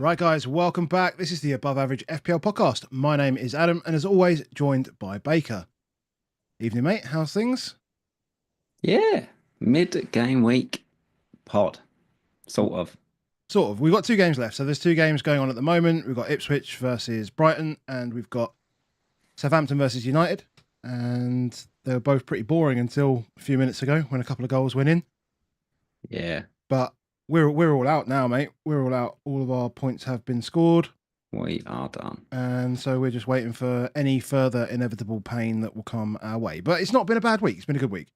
Right, guys, welcome back. This is the Above Average FPL podcast. My name is Adam, and as always, joined by Baker. Evening, mate. How's things? Yeah, mid-game week pod, sort of. Sort of. We've got two games left. So there's two games going on at the moment. We've got Ipswich versus Brighton, and we've got Southampton versus United. And they were both pretty boring until a few minutes ago when a couple of goals went in. Yeah, But we're all out now, mate. We're all out. All of our points have been scored. we are done. And so we're just waiting for any further inevitable pain that will come our way. But it's not been a bad week. It's been a good week.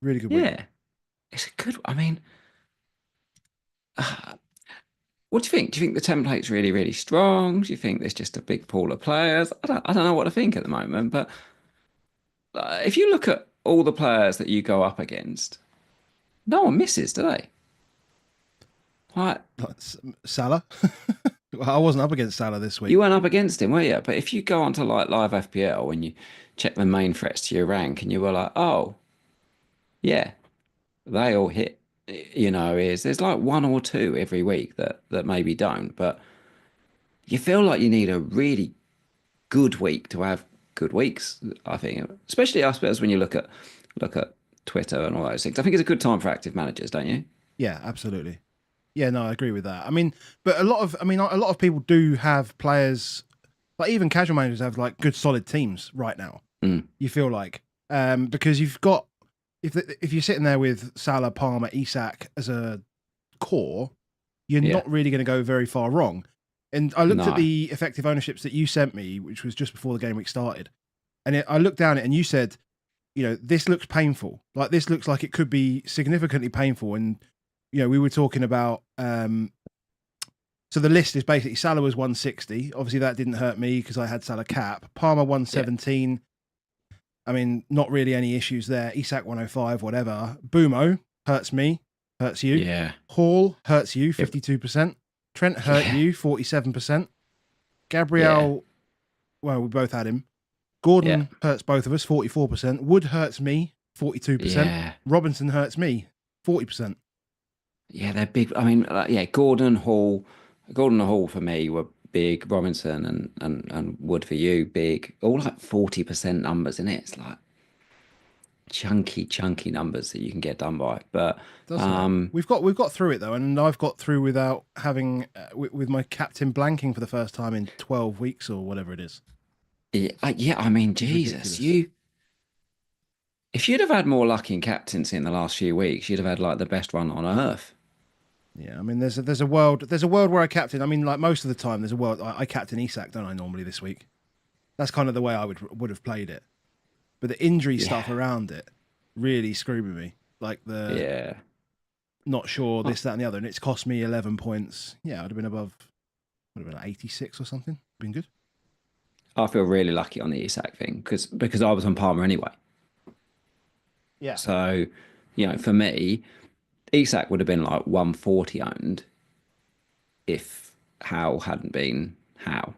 Really good week. Yeah, it's a good. I mean, what do you think? Do you think the template's really, really strong? Do you think there's just a big pool of players? I don't know what to think at the moment. But if you look at all the players that you go up against, no one misses, do they? Like, Salah. Well, I wasn't up against Salah this week. you weren't up against him, were you? But if you go onto like live FPL and you check the main threats to your rank, and you were like, oh. Yeah, they all hit, there's like one or two every week that maybe don't, but you feel like you need a really good week to have good weeks, I think. Especially I suppose when you look at Twitter and all those things. I think it's a good time for active managers, don't you? Yeah, absolutely. Yeah, no, I agree with that. I mean, but a lot of people do have players, like even casual managers have like good solid teams right now. Mm. You feel like because you've got if you're sitting there with Salah, Palmer, Isak as a core, you're Yeah. not really going to go very far wrong. And I looked at No. the effective ownerships that you sent me, which was just before the game week started, and I looked down it, and you said, this looks painful. Like this looks like it could be significantly painful. And we were talking about. So the list is basically Salah was 160. Obviously, that didn't hurt me because I had Salah cap. Palmer 117. I mean, not really any issues there. Isak 105, whatever. Boomo hurts me, hurts you. Yeah. Hall hurts you, 52%. Trent hurt Yeah. you, 47%. Gabriel, well, we both had him. Gordon hurts both of us, 44%. Wood hurts me, 42%. Yeah. Robinson hurts me, 40%. Yeah, they're big. I mean, Gordon and Hall for me were big. Robinson and Wood for you, big. All like 40% numbers in it. It's like chunky numbers that you can get done by. But Doesn't it? We've got through it though, and I've got through without having with my captain blanking for the first time in 12 weeks or whatever it is. yeah, I mean, Jesus, ridiculous. if you'd have had more luck in captaincy in the last few weeks, you'd have had like the best run on earth. Yeah, I mean, there's a world where I captain. I mean, like most of the time, there's a world I captain Isak, don't I? Normally this week, that's kind of the way I would have played it. But the injury stuff around it really screwed with me. Like Yeah. not sure this, that, and the other, and it's cost me 11 points. Yeah, I'd have been above. Would have been like 86 or something. Been good. I feel really lucky on the Isak thing because I was on Palmer anyway. Yeah. So, for me, Isak would have been like 140 owned if Howe hadn't been Howe,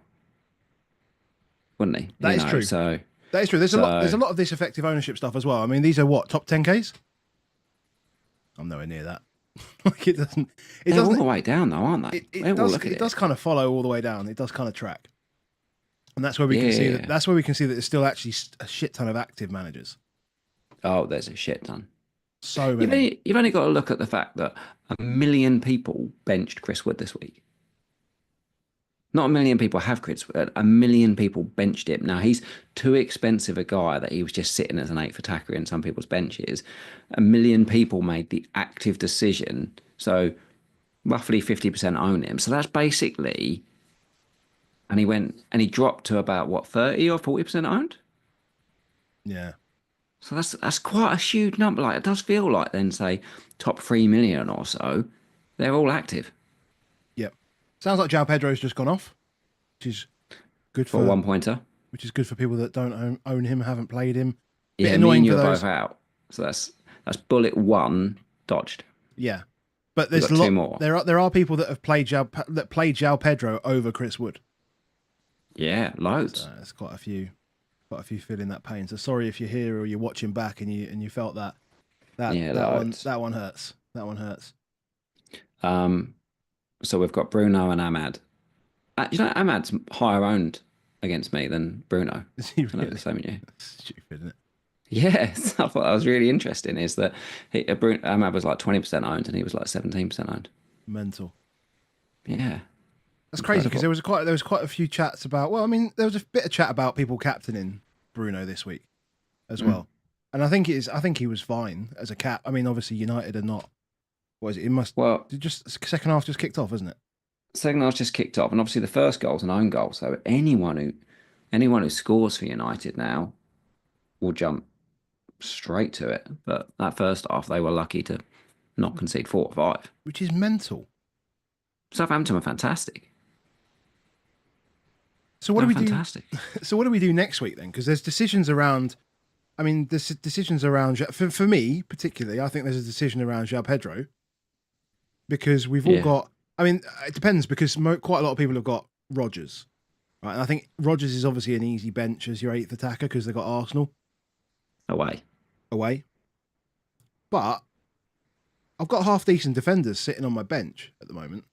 wouldn't he? That is true. So that is true. There's a lot of this effective ownership stuff as well. I mean, these are what, top 10Ks? I'm nowhere near that. Like it doesn't. They're all the way down though, aren't they? It does kind of follow all the way down. It does kind of track, and that's where we can see that. That's where we can see that there's still actually a shit ton of active managers. Oh, there's a shit ton. So many. You've only got to look at the fact that 1 million people benched Chris Wood this week. Not 1 million people have Chris Wood. 1 million people benched him. Now, he's too expensive a guy that he was just sitting as an eighth attacker in some people's benches. 1 million people made the active decision. So roughly 50% own him. So that's basically, and he dropped to about what, 30 or 40% owned? Yeah. So that's quite a huge number. Like it does feel like then say top 3 million or so, they're all active. Yep. Sounds like João Pedro's just gone off, which is good for 1 pointer. Which is good for people that don't own him, haven't played him. Yeah, bit annoying me and you for are those. both out. So that's bullet one dodged. Yeah, but there's two more. There are people that have played João Pedro over Chris Wood. Yeah, loads. So there's quite a few feeling that pain. So sorry if you're here or you're watching back and you felt that. That one hurts. That one hurts. So we've got Bruno and Ahmad. Ahmad's higher owned against me than Bruno. Is he I don't know if really? the same with you. That's stupid, isn't it? Yes, I thought that was really interesting. Is that Ahmad was like 20% owned and he was like 17% owned. Mental. Yeah, That's crazy because incredible. there was quite a few chats about. Well, I mean, there was a bit of chat about people captaining Bruno this week as Mm. well, and I think he was fine as a cap. I mean, obviously United are not. What is it? It must Well, just second half just kicked off, isn't it? second half just kicked off, and obviously the first goal's an own goal. So anyone who scores for United now will jump straight to it. But that first half, they were lucky to not concede 4 or 5. Which is mental. Southampton were fantastic. So what They do were we do? fantastic. So what do we do next week then? Because there's decisions around. I mean, there's decisions around for me particularly. I think there's a decision around João Pedro because we've all Yeah, got. I mean, it depends because quite a lot of people have got Rodgers, right? And I think Rodgers is obviously an easy bench as your eighth attacker because they've got Arsenal away. away. But I've got half decent defenders sitting on my bench at the moment,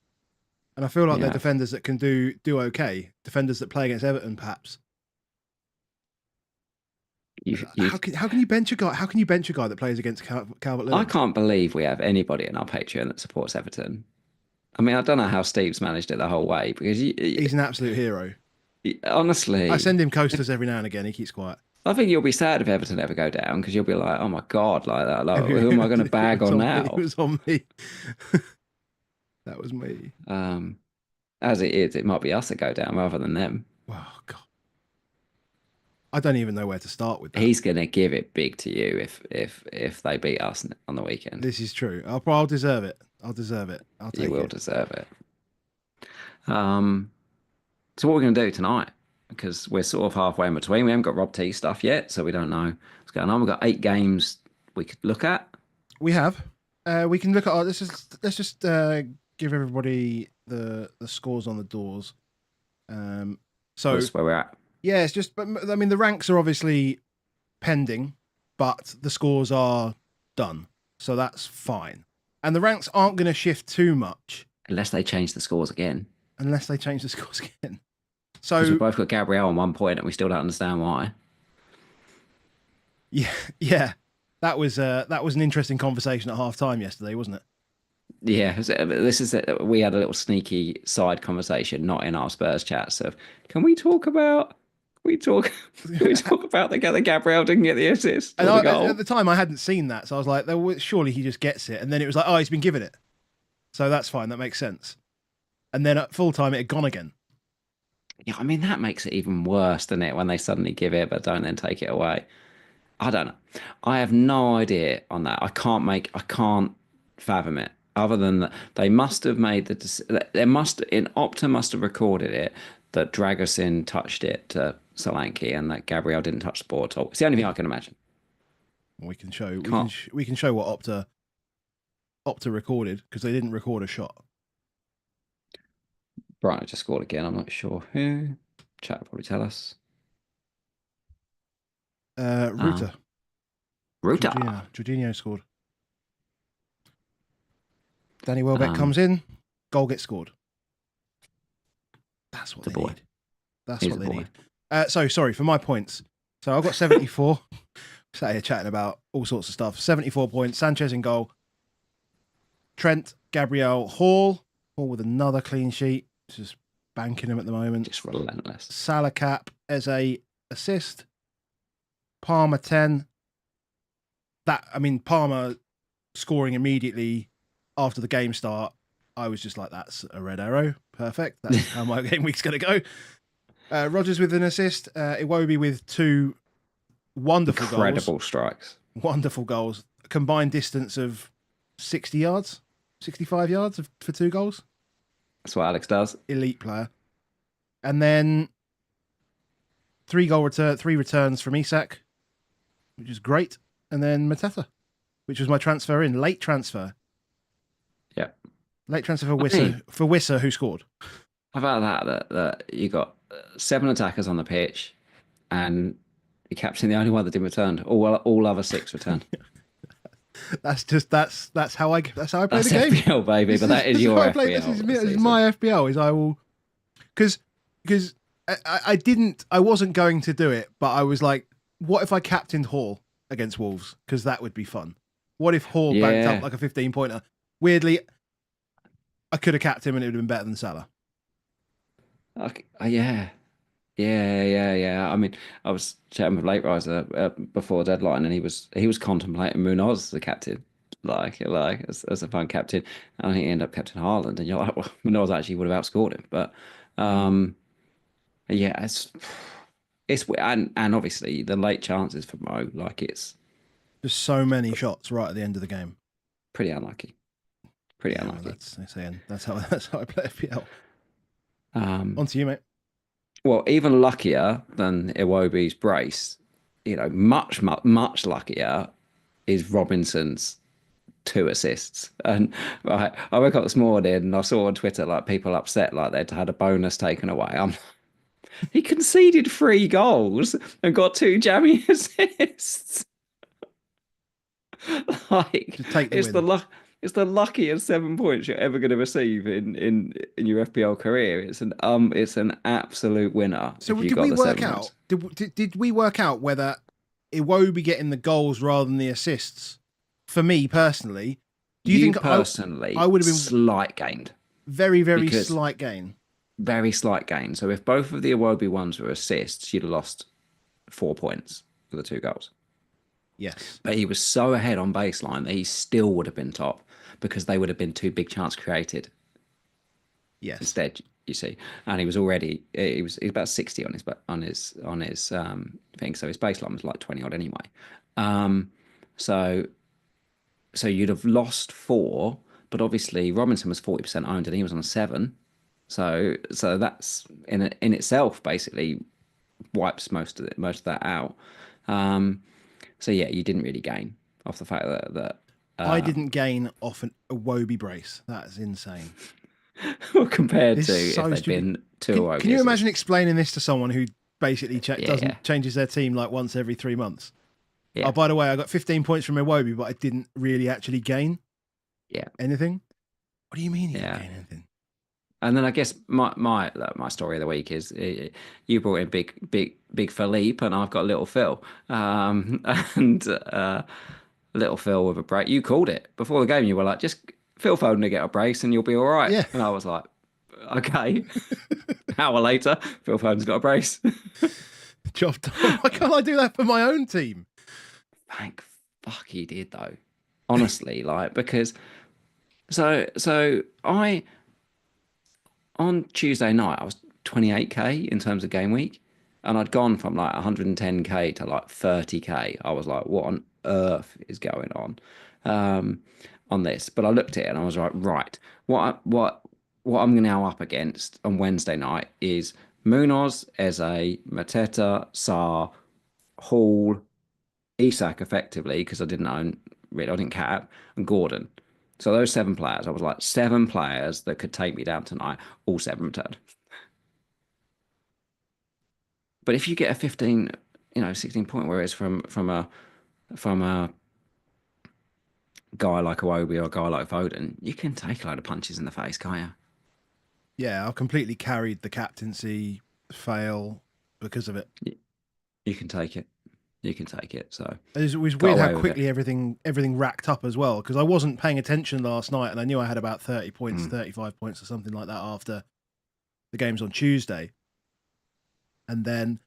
and I feel like they're Yeah, defenders that can do okay. Defenders that play against Everton, perhaps. you. How can you bench a guy? How can you bench a guy that plays against Calvert I Lewin? can't believe we have anybody in our Patreon that supports Everton. I mean, I don't know how Steve's managed it the whole way because He's an absolute hero. I honestly, send him coasters every now and again. He keeps quiet. I think you'll be sad if Everton ever go down because you'll be like, oh my God, like that. Like, who am I going to It bag was on on me. It now? was on me. That was me. Um, as it is, it might be us that go down rather than them. Oh God, I don't even know where to start with that. He's going to give it big to you if they beat us on the weekend. This is true. I'll deserve it. I'll deserve it. I'll You take will it. deserve it. So what we're going to do tonight, because we're sort of halfway in between. We haven't got Rob T stuff yet, so we don't know what's going on. We've got 8 games we could look at. We have. We can look at our. Let's just give everybody the scores on the doors. So That's where we're at. yeah, it's just. But I mean, the ranks are obviously pending, but the scores are done, so that's fine. And the ranks aren't going to shift too much Unless they change the scores again. unless they change the scores again. Because we've So both got Gabriel on 1 point and we still don't understand why. yeah, yeah, that was an interesting conversation at half time yesterday, wasn't it? Yeah, we had a little sneaky side conversation, not in our Spurs chat. So can we talk about can we talk about the Gabriel didn't get the assist And or the at goal? the time, I hadn't seen that, so I was like, surely he just gets it. And then it was like, oh, he's been given it, so that's fine. That makes sense. And then at full time, it had gone again. Yeah, I mean that makes it even worse, doesn't it, when they suddenly give it but don't then take it away. I don't know. I have no idea on that. I can't fathom it. Other than that, they must have made Opta must have recorded it that Dragosin touched it to Solanke and that Gabriel didn't touch the ball at all. It's the only thing I can imagine. We can show Can't. we can show what Opta recorded because they didn't record a shot. Brighton just scored again. I'm not sure who. Chat will probably tell us. Ruta, Ruta. Jorginho scored. Danny Welbeck Um, comes in, goal gets scored. That's what The they boy. need. That's He's what the they boy. need. So sorry for my points. So I've got 74. Sat here chatting about all sorts of stuff. 74 points. Sanchez in goal. Trent, Gabriel, Hall with another clean sheet. Just banking him at the moment. Just relentless. Salah cap as a assist. Palmer 10. Palmer scoring immediately after the game start. I was just like, that's a red arrow. Perfect. That's how my game week's going to go. Rodgers with an assist. Iwobi with 2 wonderful Incredible goals. strikes. Wonderful goals. A combined distance of 60 yards, 65 yards for 2 goals. That's what Alex does. Elite player. And then 3 returns from Isak, which is great. And then Mateta, which was my transfer in. Late transfer. Yeah. Late transfer for mean- Wissa, who scored. How about that you got 7 attackers on the pitch and you're capturing the only one that didn't return. All other 6 returned. That's how I play the That's game. FPL, baby, but that is This is your how I play. FPL This this is season. my FPL. Is I will because I wasn't going to do it, but I was like, what if I captained Hall against Wolves? Because that would be fun. What if Hall banked up Yeah. like a 15-pointer? Weirdly, I could have capped him and it would have been better than Salah. Okay. Yeah. Yeah. I mean, I was chatting with Late Riser before deadline, and he was contemplating Munoz as the captain, like as a fun captain. And I think he ended up captain Haaland, and you're like, well, Munoz actually would have outscored him, but um, yeah, it's and obviously the late chances for Mo, like it's Just so many shots right at the end of the game. pretty unlucky, pretty Yeah, well, unlucky. that's how I play FPL. Um, On to you, mate. well, even luckier than Iwobi's brace, much luckier is Robinson's 2 assists. And right, I woke up this morning and I saw on Twitter like people upset like they'd had a bonus taken away. He conceded 3 goals and got 2 jammy assists. Like Just take the it's the win. luck. It's the luckiest 7 points you're ever going to receive in your FPL career. It's an absolute winner So if you did got we the work 7 points. out? Did we work out whether Iwobi getting the goals rather than the assists? For me personally, do you You think I personally would have been slight gained very because slight gain? very slight gain. So if both of the Iwobi ones were assists, you'd have lost 4 points for the 2 goals. Yes. But he was so ahead on baseline that he still would have been top because they would have been 2 big chance created Yes. instead. You see, and he was about 60 on his thing, so his baseline was like 20 odd anyway. Um, so so you'd have lost 4, but obviously Robinson was 40% owned and he was on a 7. So that's in itself basically wipes most of that out. Um, so yeah, you didn't really gain off the fact that I didn't gain off an Iwobi brace. That is insane. compared It's to if so they'd stupid. been 2 Can you imagine assists. explaining this to someone who basically Yeah, doesn't changes their team like once every 3 months? Oh, yeah, by the way, I got 15 points from Iwobi, but I didn't really actually gain yeah, anything. What do you mean you didn't yeah. gain anything? And then I guess my story of the week is you brought in big Philippe and I've got little Phil, and little Phil with a brace. You called it before the game. You were like, just Phil Foden to get a brace and you'll be all right. Yeah. And I was like, okay. Hour later, Phil Foden's got a brace. Job done. Why can't I do that for my own team? Thank fuck he did though. Honestly, like because so I on Tuesday night I was 28k in terms of game week, and I'd gone from like 110k to like 30k. I was like, what on earth is going um, on this? But I looked at it and I was like, right, what I'm now up against on Wednesday night is Munoz, Eze, Mateta, Sarr, Hall, Isak effectively because I didn't own really, I didn't cap, and Gordon. So those 7 players, I was like 7 players that could take me down tonight. All 7 returned. But if you get a 15, 16 point, whereas from a guy like Iwobi or a guy like Foden, you can take a load of punches in the face, can't you? Yeah, I completely carried the captaincy fail because of it. You can take it. You can take it. So It was got weird how away with it. quickly everything racked up as well because I wasn't paying attention last night and I knew I had about 30 points, 35 points or something like that after the games on Tuesday. And then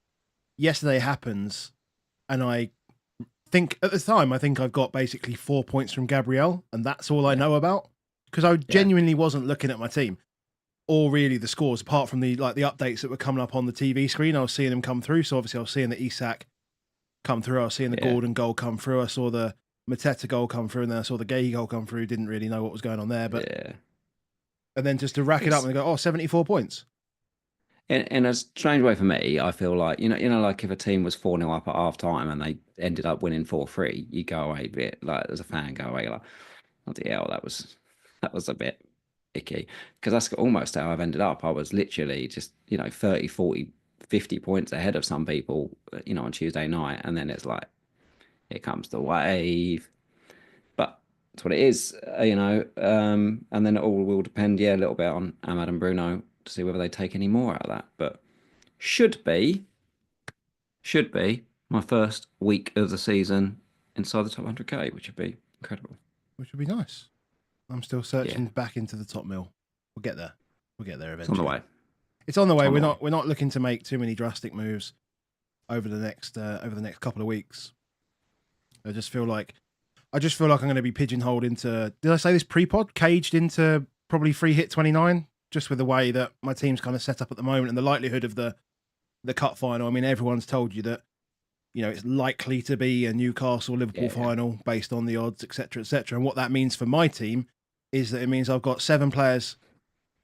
yesterday happens and I think at the time I think I've got basically 4 points from Gabrielle and that's all I know about because I genuinely wasn't looking at my team or really the scores apart from the updates that were coming up on the TV screen. I was seeing them come through. So obviously I was seeing the Isak come through. I was seeing the Gordon goal come through. I saw the Mateta goal come through, and then I saw the Gay goal come through. Didn't really know what was going on there, but and then just to rack it up and go, oh, 74 points. In a strange way for me, I feel like like if a team was 4-0 up at half time and they ended up winning 4-3, you go away a bit like as a fan, go away like, bloody hell, that was a bit icky because that's almost how I've ended up. I was literally just 30, 40, 50 points ahead of some people, on Tuesday night, and then it's like here comes the wave. That's what it is, and then it all will depend, a little bit on Ahmad and Bruno to see whether they take any more out of that. But should be, should be my first week of the season inside the top 100k, which would be incredible. Which would be nice. I'm still searching Yeah. back into the top mill. We'll get there. We'll get there It's eventually. on the way. It's on the way. On We're the not we're not looking to make too many drastic moves over the next couple of weeks. I just feel like I'm going to be pigeonholed into. Did I say this pre-pod? Caged into probably free hit 29, just with the way that my team's kind of set up at the moment and the likelihood of the cup final. I mean, everyone's told you that it's likely to be a Newcastle Liverpool final based on the odds, etc., etc. And what that means for my team is that it means I've got 7 players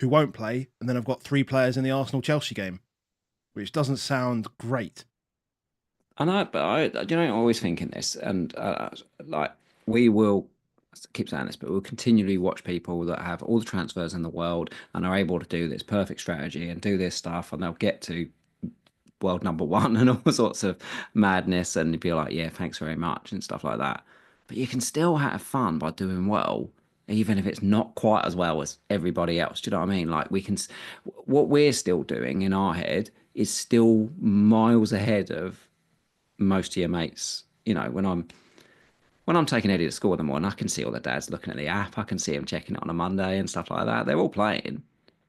who won't play, and then I've got 3 players in the Arsenal Chelsea game, which doesn't sound great. I know, but I'm always thinking this, and we will keep saying this, but we'll continually watch people that have all the transfers in the world and are able to do this perfect strategy and do this stuff, and they'll get to world number 1 and all sorts of madness, and you'd be like, yeah, thanks very much and stuff like that. But you can still have fun by doing well, even if it's not quite as well as everybody else. Do you know what I mean? Like what we're still doing in our head is still miles ahead of most of your mates. When I'm taking Eddie to school in the morning, I can see all the dads looking at the app. I can see him checking it on a Monday and stuff like that. They're all playing.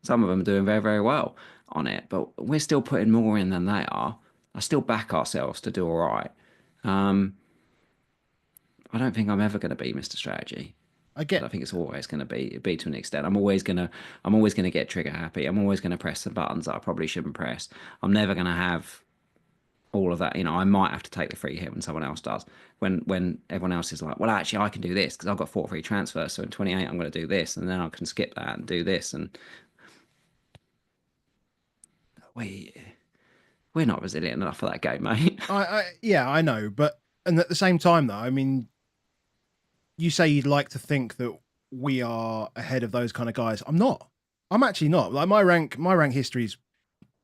Some of them are doing very, very well on it, but we're still putting more in than they are. I still back ourselves to do all right. I don't think I'm ever going to be Mr. Strategy. I think it's always going to be to an extent. I'm always going to get trigger happy. I'm always going to press the buttons that I probably shouldn't press. I'm never going to have all of that. I might have to take the free hit when someone else does. When everyone else is like, well, actually, I can do this because I've got 4 free transfers. So in 28, I'm going to do this, and then I can skip that and do this. And we're not resilient enough for that game, mate. I know, and at the same time, though, I mean, you say you'd like to think that we are ahead of those kind of guys. I'm not. I'm actually not. Like my rank history is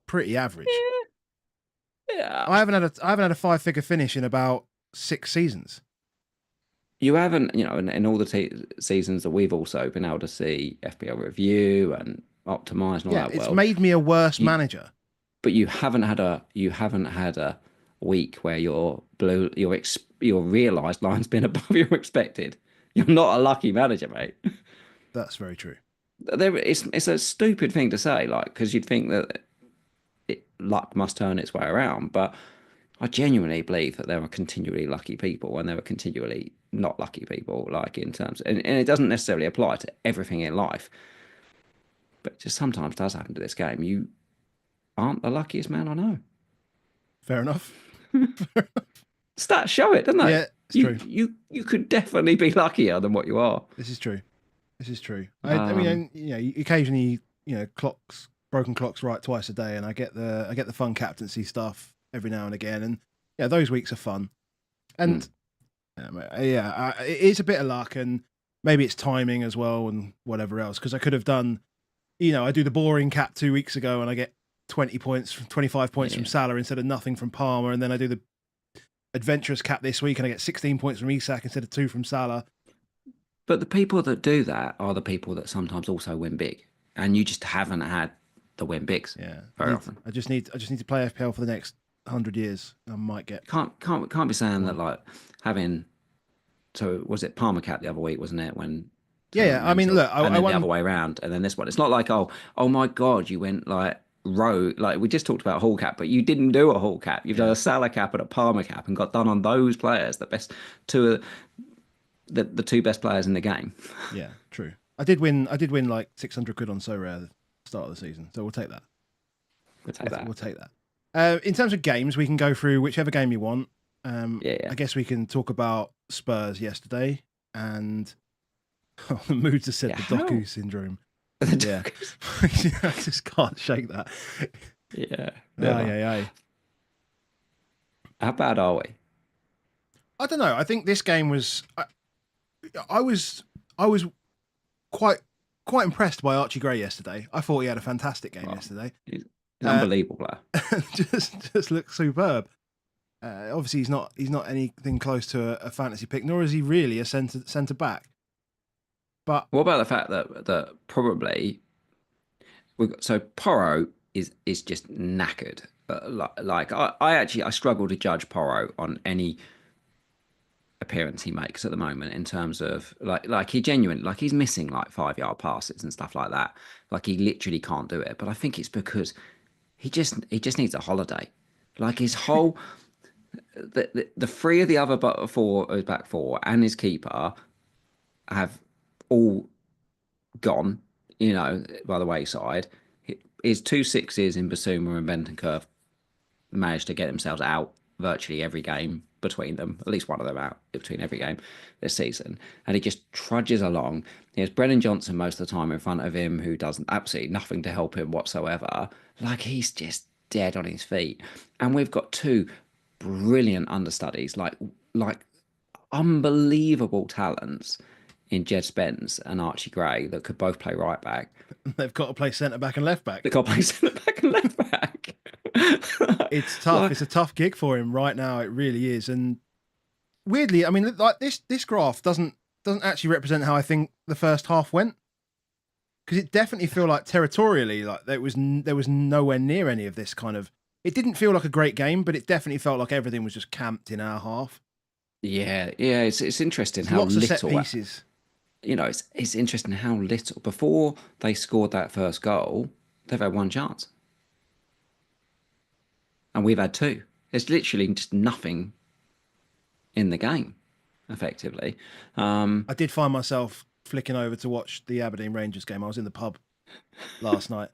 pretty average. Yeah. I haven't had a 5-figure finish in about 6 seasons. You haven't, in all the seasons that we've also been able to see FPL review and optimize and all that. It's made me a worse manager. But you haven't had a week where your realised line's been above your expected. You're not a lucky manager, mate. That's very true. It's a stupid thing to say, because you'd think that luck must turn its way around, but I genuinely believe that there are continually lucky people and there are continually not lucky people, in terms, and it doesn't necessarily apply to everything in life, but it just sometimes does happen to this game. You aren't the luckiest man I know. Fair enough. Stats show it, don't they? Yeah, it's true. You could definitely be luckier than what you are. This is true. I mean, occasionally, broken clocks right twice a day, and I get the fun captaincy stuff every now and again, and those weeks are fun. And it is a bit of luck, and maybe it's timing as well, and whatever else. Because I could have done, I do the boring cap 2 weeks ago, and I get 20 points, 25 points from Salah instead of nothing from Palmer, and then I do the adventurous cap this week, and I get 16 points from Isak instead of 2 from Salah. But the people that do that are the people that sometimes also win big, and you just haven't had the win bigs. Very often. I just need to play FPL for the next 100 years. I might get can't be saying that having. So was it Palmer cap the other week, wasn't it? When I mean, look, I won the other way around, and then this one. It's not like oh my god, you went row, we just talked about Hall cap, but you didn't do a Hall cap. You've done a Salah cap and a Palmer cap and got done on those players, the 2 best players in the game. Yeah, true. I did win like 600 quid on So Rare at the start of the season, so we'll take that. We'll take that. In terms of games, we can go through whichever game you want. I guess we can talk about Spurs yesterday, and the moods have said the Doku syndrome. Yeah, I just can't shake that. Yeah. How bad are we? I don't know. I think this game was. I was quite impressed by Archie Gray yesterday. I thought he had a fantastic game yesterday. He's an unbelievable player. just looks superb. Obviously, he's not anything close to a fantasy pick, nor is he really a centre back. But What about the fact that probably so Porro is just knackered. Like I struggle to judge Porro on any appearance he makes at the moment in terms of like he genuinely like he's missing like 5 yard passes and stuff like that. Like he literally can't do it. But I think it's because he just needs a holiday. Like his whole the three of the other back four and his keeper have all gone, by the wayside. His two sixes in Basuma and Bentancur managed to get themselves out virtually every game between them, at least one of them out between every game this season. And he just trudges along. He has Brennan Johnson most of the time in front of him, who does absolutely nothing to help him whatsoever. Like he's just dead on his feet. And we've got two brilliant understudies, like unbelievable talents in Jed Spence and Archie Gray that could both play right back. they've got to play centre back and left back. They got to play centre back and left back. It's tough. Like, It's a tough gig for him right now. It really is. And weirdly, I mean, like this graph doesn't actually represent how I think the first half went, because it definitely feel like territorially, like there was nowhere near any of this kind of. It didn't feel like a great game, but it definitely felt like everything was just camped in our half. yeah. It's interesting There's how lots of little. set pieces. It's interesting how little before they scored that first goal, they've had one chance, and we've had two. There's literally just nothing in the game, effectively. I did find myself flicking over to watch the Aberdeen Rangers game. I was in the pub last night,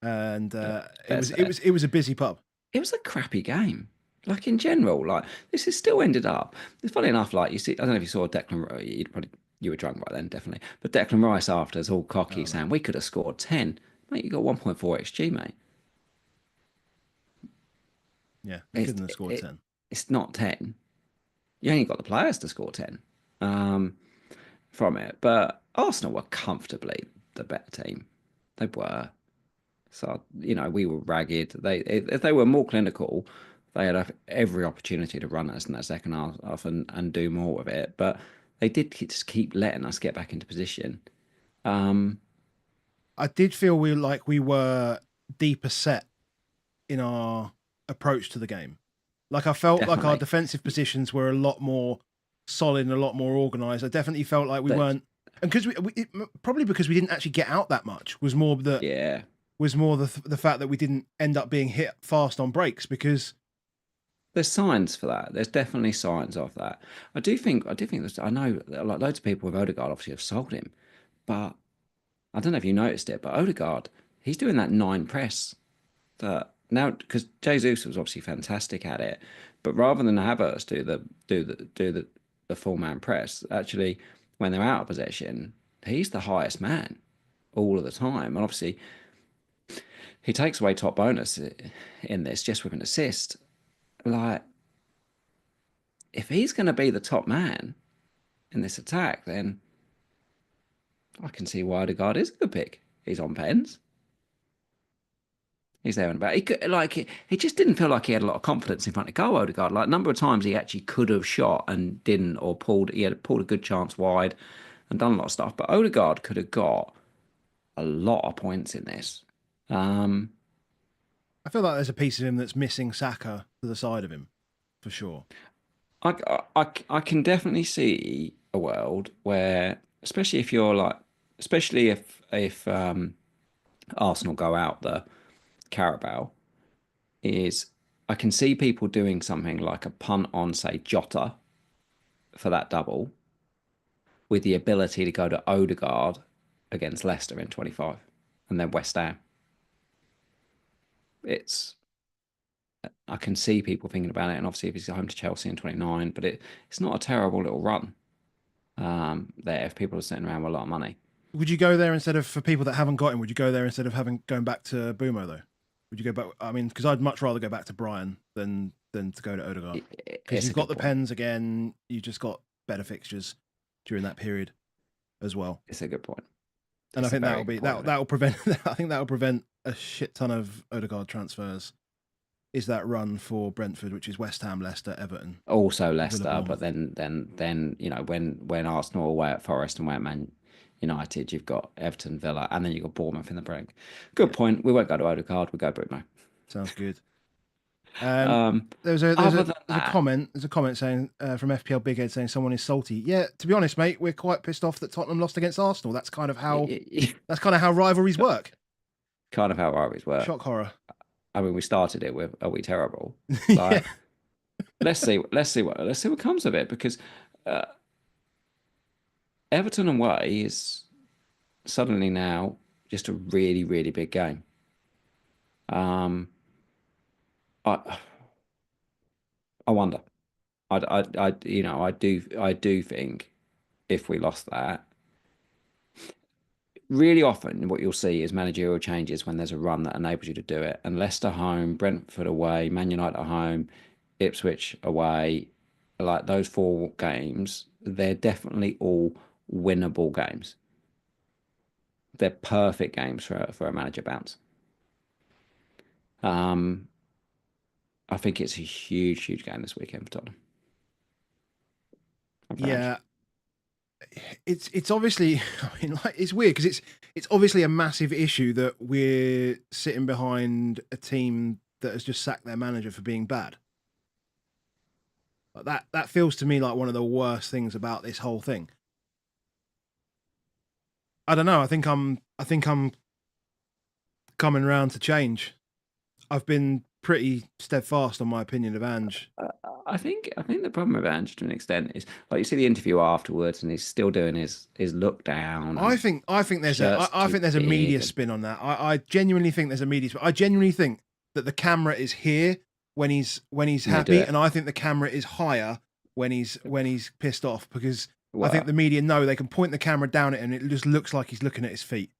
and it was a busy pub. It was a crappy game. Like in general, like this has still ended up. It's funny enough. Like you see, I don't know if you saw Declan. You were drunk by then, definitely. But Declan Rice after is all cocky, saying we could have scored 10. Mate, you got 1.4 XG, mate. Yeah, we couldn't have scored 10. It's not 10. You ain't got the players to score 10 from it. But Arsenal were comfortably the better team. They were. So, we were ragged. If they were more clinical, they had every opportunity to run us in that second half and do more with it. But they did just keep letting us get back into position. I did feel we were deeper set in our approach to the game. Like I felt like our defensive positions were a lot more solid and a lot more organised. I definitely felt like we weren't, and because probably because we didn't actually get out that much was more the fact that we didn't end up being hit fast on breaks, because there's signs for that. There's definitely signs of that. I do think I know like loads of people with Odegaard obviously have sold him, but I don't know if you noticed it, but Odegaard, he's doing that 9 press that now, because Jesus was obviously fantastic at it, but rather than Havertz do the full man press, actually when they're out of possession, he's the highest man all of the time, and obviously he takes away top bonus in this just with an assist. Like, if he's going to be the top man in this attack, then I can see why Odegaard is a good pick. He's on pens. He's there and about. He just didn't feel like he had a lot of confidence in front of goal, Odegaard. Like, a number of times he actually could have shot and didn't, or he had pulled a good chance wide and done a lot of stuff. But Odegaard could have got a lot of points in this. I feel like there's a piece of him that's missing Saka to the side of him, for sure. I can definitely see a world where, especially if Arsenal go out the Carabao, I can see people doing something like a punt on, say, Jota for that double, with the ability to go to Odegaard against Leicester in 25, and then West Ham. I can see people thinking about it, and obviously if he's home to Chelsea in 29, but it's not a terrible little run there if people are sitting around with a lot of money. Would you go there instead of, for people that haven't got him, would you go there instead of going back to Bumo though? Would you go back? I mean, because I'd much rather go back to Brian than to go to Odegaard. Because you've got the pens again, you just got better fixtures during that period as well. It's a good point. And I think that'll prevent I think that'll prevent a shit ton of Odegaard transfers. Is that run for Brentford, which is West Ham, Leicester, Everton, also Leicester, but then when Arsenal are away at Forest and away at Man United, you've got Everton, Villa, and then you've got Bournemouth in the break. Good point. We won't go to Odegaard. We'll go Bruno. Sounds good. Um, There's a other than that, there's a comment saying from FPL Big Head saying someone is salty. Yeah, to be honest, mate, we're quite pissed off that Tottenham lost against Arsenal. That's kind of how rivalries work. kind of how rivalries work. Shock horror. I mean, we started it with, "Are we terrible?" Yeah. Like, let's see what comes of it, because uh, Everton away is suddenly now just a really, really big game. Um, I I wonder. I do think if we lost that, really often what you'll see is managerial changes when there's a run that enables you to do it. And Leicester home, Brentford away, Man United at home, Ipswich away, like those four games, they're definitely all winnable games. They're perfect games for a manager bounce. Um, I think it's a huge, huge game this weekend for Tottenham. Yeah, it's obviously. I mean, like, it's weird because it's obviously a massive issue that we're sitting behind a team that has just sacked their manager for being bad. Like that feels to me like one of the worst things about this whole thing. I don't know. I think I'm coming round to change. I've been pretty steadfast on my opinion of Ange. I think the problem with Ange to an extent is, like, you see the interview afterwards, and he's still doing his look down. I think there's Shirt's I too think there's a big media and spin on that. I genuinely think there's a media spin. I genuinely think that the camera is here when he's they do happy, it. and I think the camera is higher when he's pissed off because I think Well, the media know they can point the camera down at him and it just looks like he's looking at his feet.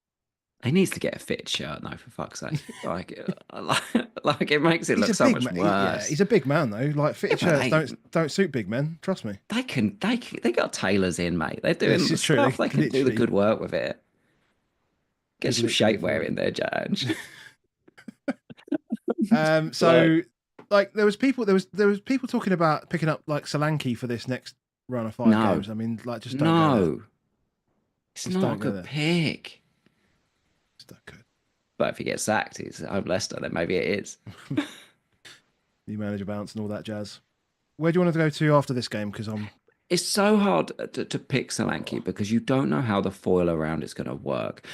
he needs to get a fit shirt, though, for fuck's sake. Like it makes it He's look a so big much man. Yeah, worse. he's a big man though. Like Yeah, fitted but shirts don't suit big men. Trust me. they got tailors in, mate. They're doing This the is true. stuff. They can do the Literally, good work with it. Get he's some literally shapewear in there, Judge. Like, So like there was people talking about picking up like Solanke for this next run of 5 games. no, I mean, like just don't go there. no, it's Just not a don't go good there. pick. Just don't go. But if he gets sacked, he's home Leicester, then maybe it is. New manager bounce and all that jazz. Where do you want to go to after this game? Because I'm It's so hard to pick Solanke because you don't know how the foil around it's going to work.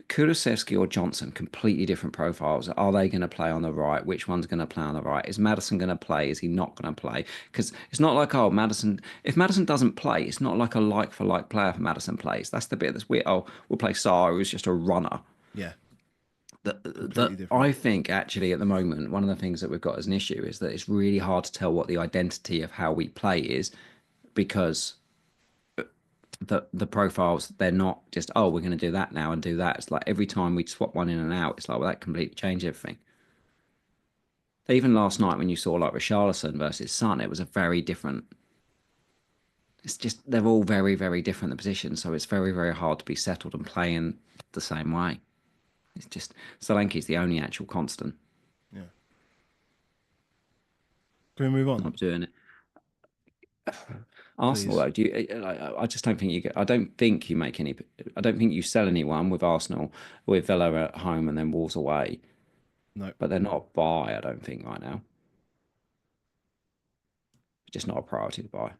Kulusevski or Johnson, completely different profiles. Are they going to play on the right? Which one's going to play on the right? Is Madison going to play? Is he not going to play? Because it's not like, oh, Madison. If Madison doesn't play, it's not like a like for like player for Madison plays. That's the bit that's weird. Oh, we'll play Sarr, who's just a runner. yeah, That completely different. I think actually at the moment, one of the things that we've got as an issue is that it's really hard to tell what the identity of how we play is, because the profiles, they're not just, oh, we're going to do that now and do that. It's like every time we swap one in and out, it's like, well, that completely changed everything. Even last night when you saw like Richarlison versus Son, it was a very different. It's just they're all very, very different, the positions, so it's very, very hard to be settled and playing the same way. It's just Solanke's the only actual constant. Yeah. Can we move on, Not doing it. Arsenal, please? though, do you? I just don't think you get. I don't think you make any. I don't think you sell anyone with Arsenal, with Villa at home and then Wolves away. No, But they're not a buy, I don't think, right now. It's just not a priority to buy.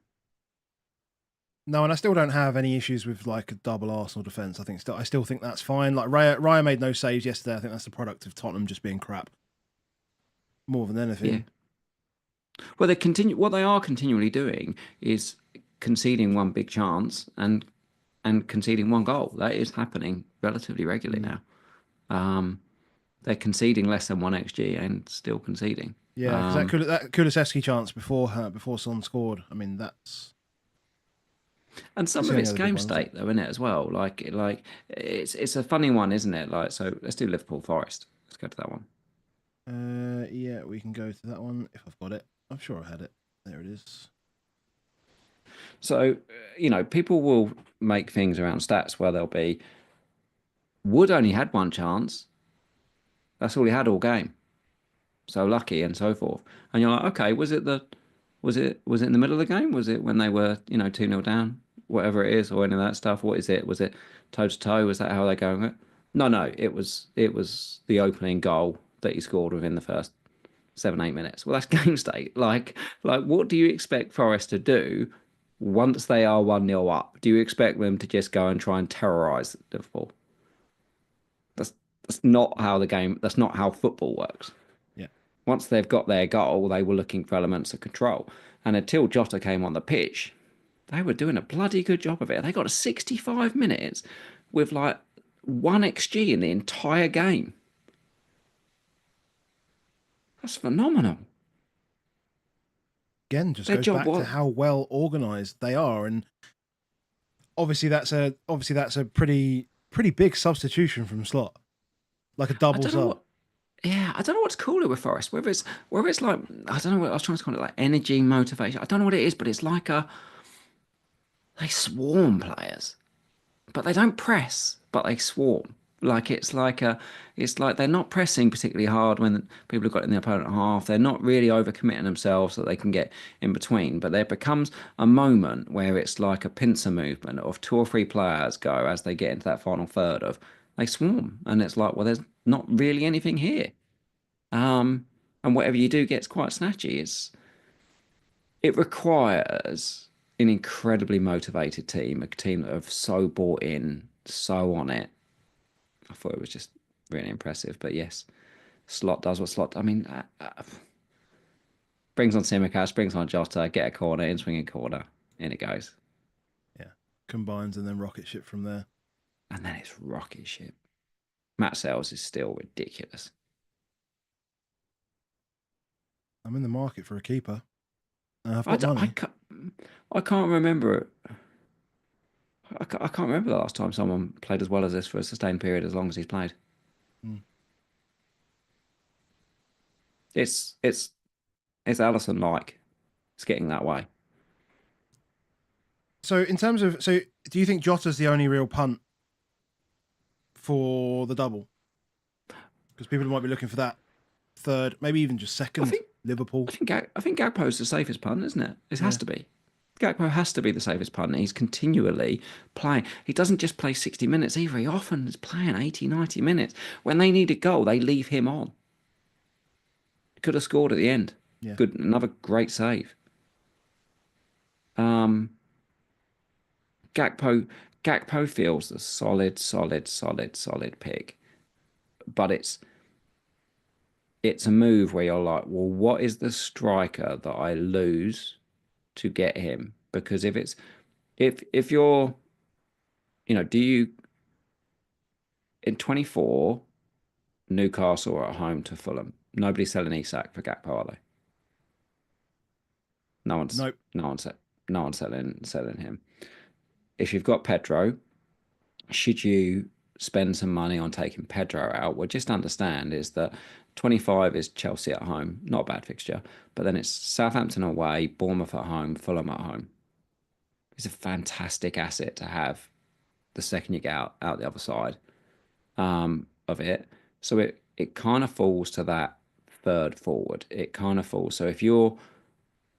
no, and I still don't have any issues with like a double Arsenal defense. I still think that's fine. Like Raya made no saves yesterday. I think that's the product of Tottenham just being crap more than Yeah. anything. Well, What they are continually doing is conceding one big chance and conceding one goal. That is happening relatively regularly Mm. now. They're conceding less than one XG and still conceding. Yeah, because that Kulusevski chance before Son scored. I mean, And some that's of the only it's other big game one, isn't it? state, though, isn't it, as well? Like it's a funny one, isn't it? Like, so let's do Liverpool Forest. Let's go to that one. Yeah, we can go to that one if I've got it. I'm sure I had it. There it is. So, people will make things around stats where they'll be Wood only had one chance. That's all he had all game. So lucky and so forth. And you're like, okay, was it in the middle of the game? Was it when they were, 2-0 down? whatever it is, or any of that stuff. What is it? Was it toe to toe? Was that how they're going it? No. It was the opening goal that he scored within the first 7, 8 minutes. Well, that's game state. Like what do you expect Forest to do once they are 1-0 up? Do you expect them to just go and try and terrorise Liverpool? That's that's not how the game. That's not how football works. Yeah. Once they've got their goal, they were looking for elements of control. And until Jota came on the pitch, they were doing a bloody good job of it. They got to 65 minutes with like 1 XG in the entire game. That's phenomenal. Again, just Their goes job back to was. how well organised they are, and obviously that's a pretty big substitution from Slot, like a I double don't know sub. what. Yeah, I don't know what to call it with Forest. Whether it's like I don't know what I was trying to call it, like energy, motivation. I don't know what it is, but it's like they swarm players. But they don't press, but they swarm. It's like they're not pressing particularly hard when people have got in the opponent half. They're not really overcommitting themselves so they can get in between. But there becomes a moment where it's like a pincer movement of two or three players go as they get into that final third of they swarm, and it's like, well, there's not really anything here. Um, and whatever you do gets quite snatchy. It requires an incredibly motivated team, a team that have so bought in, so on it. I thought it was just really impressive. But yes, Slot does what Slot. I mean, brings on Simicast, brings on Jota, get a corner, in swinging corner, in it goes, Yeah, combines and then rocket ship from there. and then it's rocket ship. Matt Sells is still ridiculous. I'm in the market for a keeper. I've I, got don't- money. I can't remember. I can't remember the last time someone played as well as this for a sustained period as long as he's played. Mm. It's Allison like. It's getting that way. So do you think Jota's the only real punt for the double? Because people might be looking for that third, maybe even just I second. think Liverpool. I think Gakpo's the safest punt, isn't it? It has Yeah. to be. Gakpo has to be the safest punt. He's continually playing. He doesn't just play 60 minutes either. He often is playing 80, 90 minutes. When they need a goal, they leave him on. Could have scored at the end. Yeah. Good, another great save. Um, Gakpo feels a solid pick, but it's a move where you're like, well, what is the striker that I lose to get him? Because if you're, do you in 24 Newcastle are at home to Fulham? Nobody's selling Isak for Gakpo, are they? No one's Nope. no one's no one's selling him. If you've got Pedro, should you spend some money on taking Pedro out? Well, just understand is that 25 is Chelsea at home, not a bad fixture, but then it's Southampton away, Bournemouth at home, Fulham at home. It's a fantastic asset to have the second you get out the other side of it. So it kind of falls to that third forward. It kind of falls. So if you're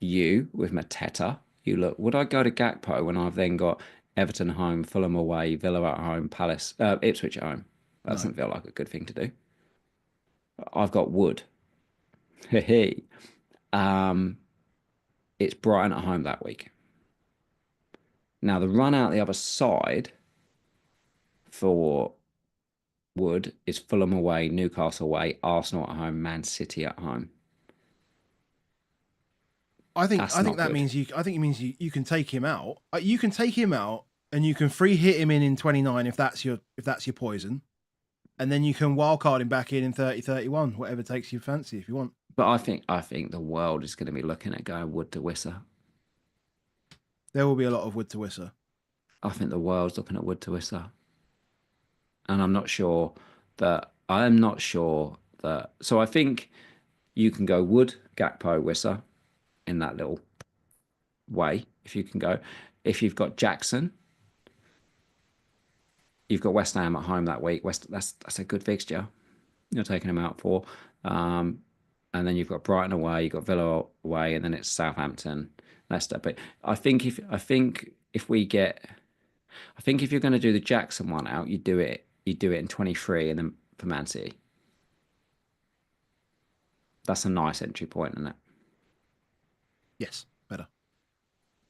with Mateta, you look, would I go to Gakpo when I've then got Everton home, Fulham away, Villa at home, Palace, Ipswich at home? That No. doesn't feel like a good thing to do. I've got Wood. Hey, it's Brighton at home that week. Now the run out the other side for Wood is Fulham away, Newcastle away, Arsenal at home, Man City at home. I think That's I think not that good. means you can take him out. You can take him out and you can free hit him in 29 if that's your poison. And then you can wildcard him back in 30, 31, whatever takes your fancy if you want. But I think the world is going to be looking at going Wood to Wissa. There will be a lot of wood to whistle. I think the world's looking at Wood to Wissa. And I'm not sure that so I think you can go Wood, Gakpo, Wissa in that little way. If you can go. If you've got Jackson, you've got West Ham at home that week. That's a good fixture. You're taking them out for. And then you've got Brighton away, you've got Villa away, and then it's Southampton, Leicester. But I think if we get, I think if you're going to do the Jackson one out, you do it in 23 and then for Man City. That's a nice entry point, isn't it? Yes, better.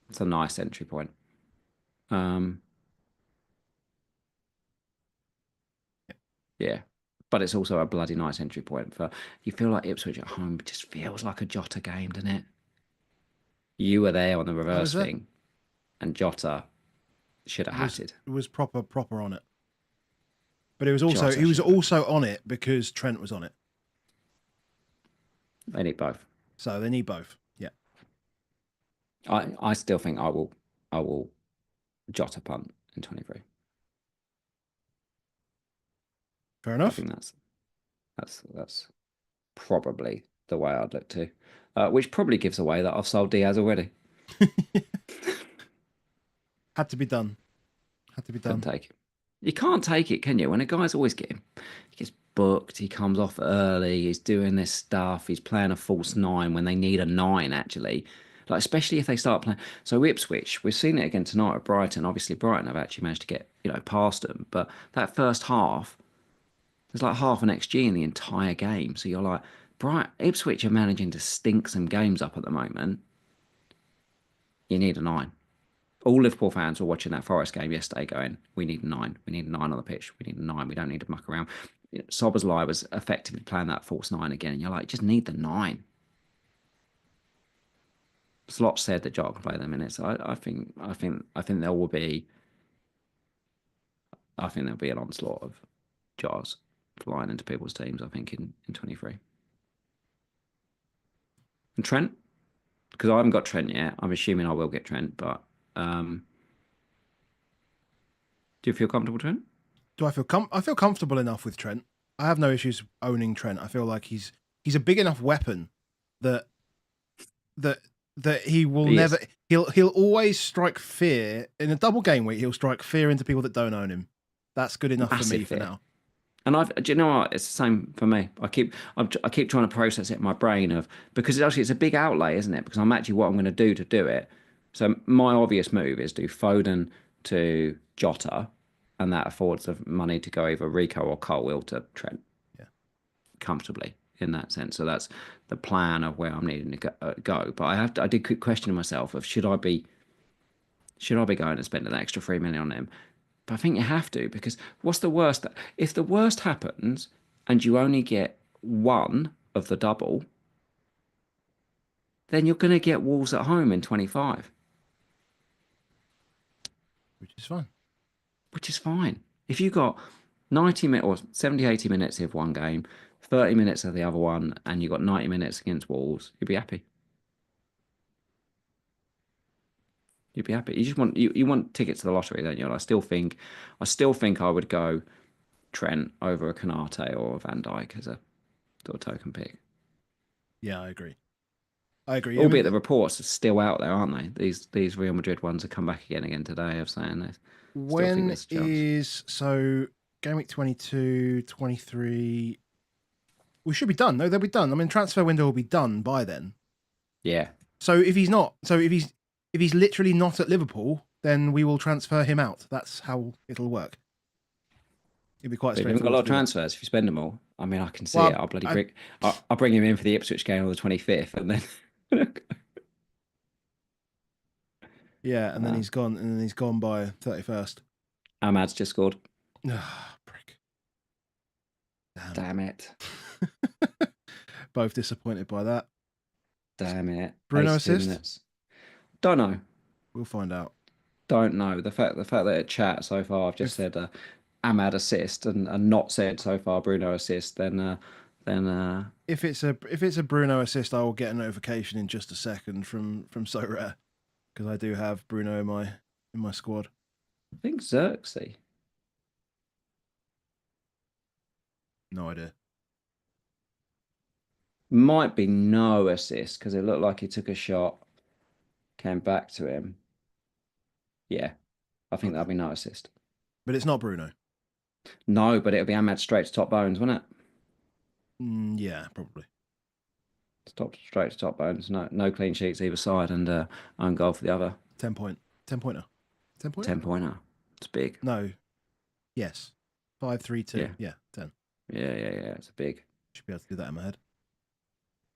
It's a nice entry point. Um, yeah. But it's also a bloody nice entry point for, you feel like Ipswich at home just feels like a Jota game, doesn't it? You were there on the I was reverse there. thing, and Jota should have hatted. It was proper on it. But it was also Jota he was should have. also on it because Trent was on it. They need both. So they need both. Yeah. I still think I will Jota punt in 23. Fair I enough. think that's probably the way I'd look to. Which probably gives away that I've sold Diaz already. Had to be done. Had to be Couldn't done. take it. You can't take it, can you? When a guy's always he gets booked, he comes off early, he's doing this stuff, he's playing a false nine when they need a nine, actually. Like, especially if they start playing. So Ipswich, we've seen it again tonight at Brighton. Obviously, Brighton have actually managed to get, past them. But that first half, there's like half an XG in the entire game. So you're like, Ipswich are managing to stink some games up at the moment. You need a nine. All Liverpool fans were watching that Forest game yesterday going, we need a nine. We need a nine on the pitch. We need a nine. We don't need to muck around. Sobersley was effectively playing that false nine again. And you're like, just need the nine. Slot said that Jota can play them minutes. I think there will be there'll be an onslaught of Jars flying into people's teams, I think, in 23. And Trent, because I haven't got Trent yet. I'm assuming I will get Trent, but do you feel comfortable, Trent? Do I feel I feel comfortable enough with Trent. I have no issues owning Trent. I feel like he's a big enough weapon that that he will He never is. he'll always strike fear in a double game week. He'll strike fear into people that don't own him. That's good enough for me Massive for fear. now. And do you know what? It's the same for me. I keep trying to process it in my brain because it's a big outlay, isn't it? Because I'm actually what I'm going to do it. So my obvious move is do Foden to Jota, and that affords the money to go either Rico or Colwill to Trent. Yeah. Comfortably in that sense. So that's the plan of where I'm needing to go. But I did keep questioning myself of should I be going and spending an extra 3 million on him? But I think you have to, because what's the worst? If the worst happens and you only get one of the double, then you're going to get Wolves at home in 25, Which is fine. which is fine. If you got 90 minutes or 70, 80 minutes of one game, 30 minutes of the other one, and you got 90 minutes against Wolves, you'd be happy. You'd be happy. You just want you want tickets to the lottery, don't you? And I still think I would go Trent over a Canate or a Van Dijk as a sort of token pick. Yeah, I agree. I agree. I Albeit mean, the reports are still out there, aren't they? These Real Madrid ones have come back again today of saying they still think when there's a chance. so game week 22, 23. We should be done. No, they'll be done. I mean, transfer window will be done by then. Yeah. So if he's not, if he's literally not at Liverpool, then we will transfer him out. That's how it'll work. It'll be quite But you haven't got a straightforward lot to of do that. transfers if you spend them all. I mean, I can see it. Well, I'll bring him in for the Ipswich game on the 25th, and then yeah, and then he's gone, and then he's gone by 31st. Ahmad's just scored. Ah, prick. Damn it. Both disappointed by that. Damn it. Bruno 82 assist? minutes. Don't know. We'll find out. Don't know. The fact that at chat so far I've just said Ahmad assist and not said so far Bruno assist, then If it's a Bruno assist, I will get a notification in just a second from So Rare, because I do have Bruno in my squad. I think Xerxes. No idea. Might be no assist because it looked like he took a shot, came back to him. Yeah, I think that'll be no assist. But it's not Bruno. No, but it'll be Ahmad straight to top bones, won't it? Yeah, probably. Straight to top bones. No clean sheets either side, and own goal for the other. 10 pointer. 10 pointer? 10-pointer. It's big. No. Yes. 5-3-2. Yeah. Yeah. 10. Yeah. It's big. Should be able to do that in my head.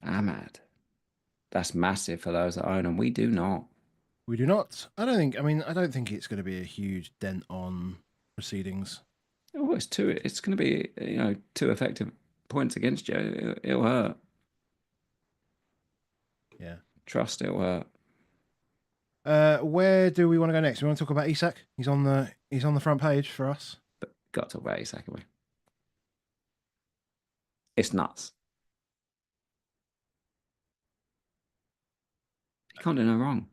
Ahmad. That's massive for those that own them. We do not. We do not. I don't think it's going to be a huge dent on proceedings. Oh, it's two. It's going to be, 2 effective points against you. It'll hurt. Yeah. Trust it'll hurt. Where do we want to go next? We want to talk about Isak. He's on the front page for us. But got to talk about Isak, haven't we? It's nuts. He can't do no wrong.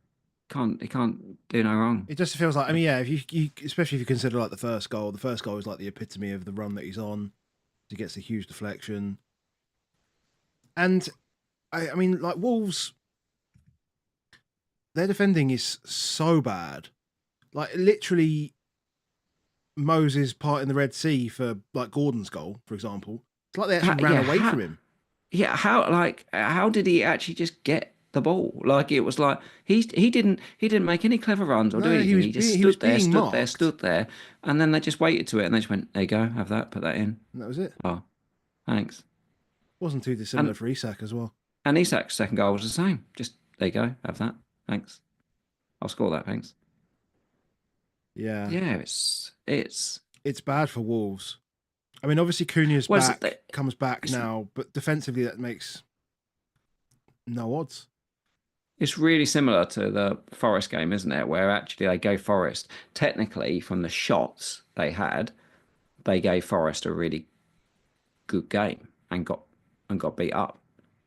He can't do no wrong. It just feels like, I mean, yeah, if you especially if you consider like the first goal is like the epitome of the run that he's on. He gets a huge deflection. And I mean, like Wolves, their defending is so bad. Like literally Moses part in the Red Sea for like Gordon's goal, for example. It's like they actually ran away from him. Yeah, how did he actually just get the ball? Like it was like he didn't make any clever runs or do anything. He just stood there, and then they just waited to it and they just went, there you go, have that, put that in. And that was it. Oh, thanks. Wasn't too dissimilar for Isak as well. And Isak's second goal was the same. Just there you go, have that. Thanks. I'll score that, thanks. Yeah. Yeah, it's bad for Wolves. I mean, obviously Cunha's comes back now, but defensively that makes no odds. It's really similar to the Forest game, isn't it? Where actually they gave Forest, technically from the shots they had, they gave Forest a really good game and got beat up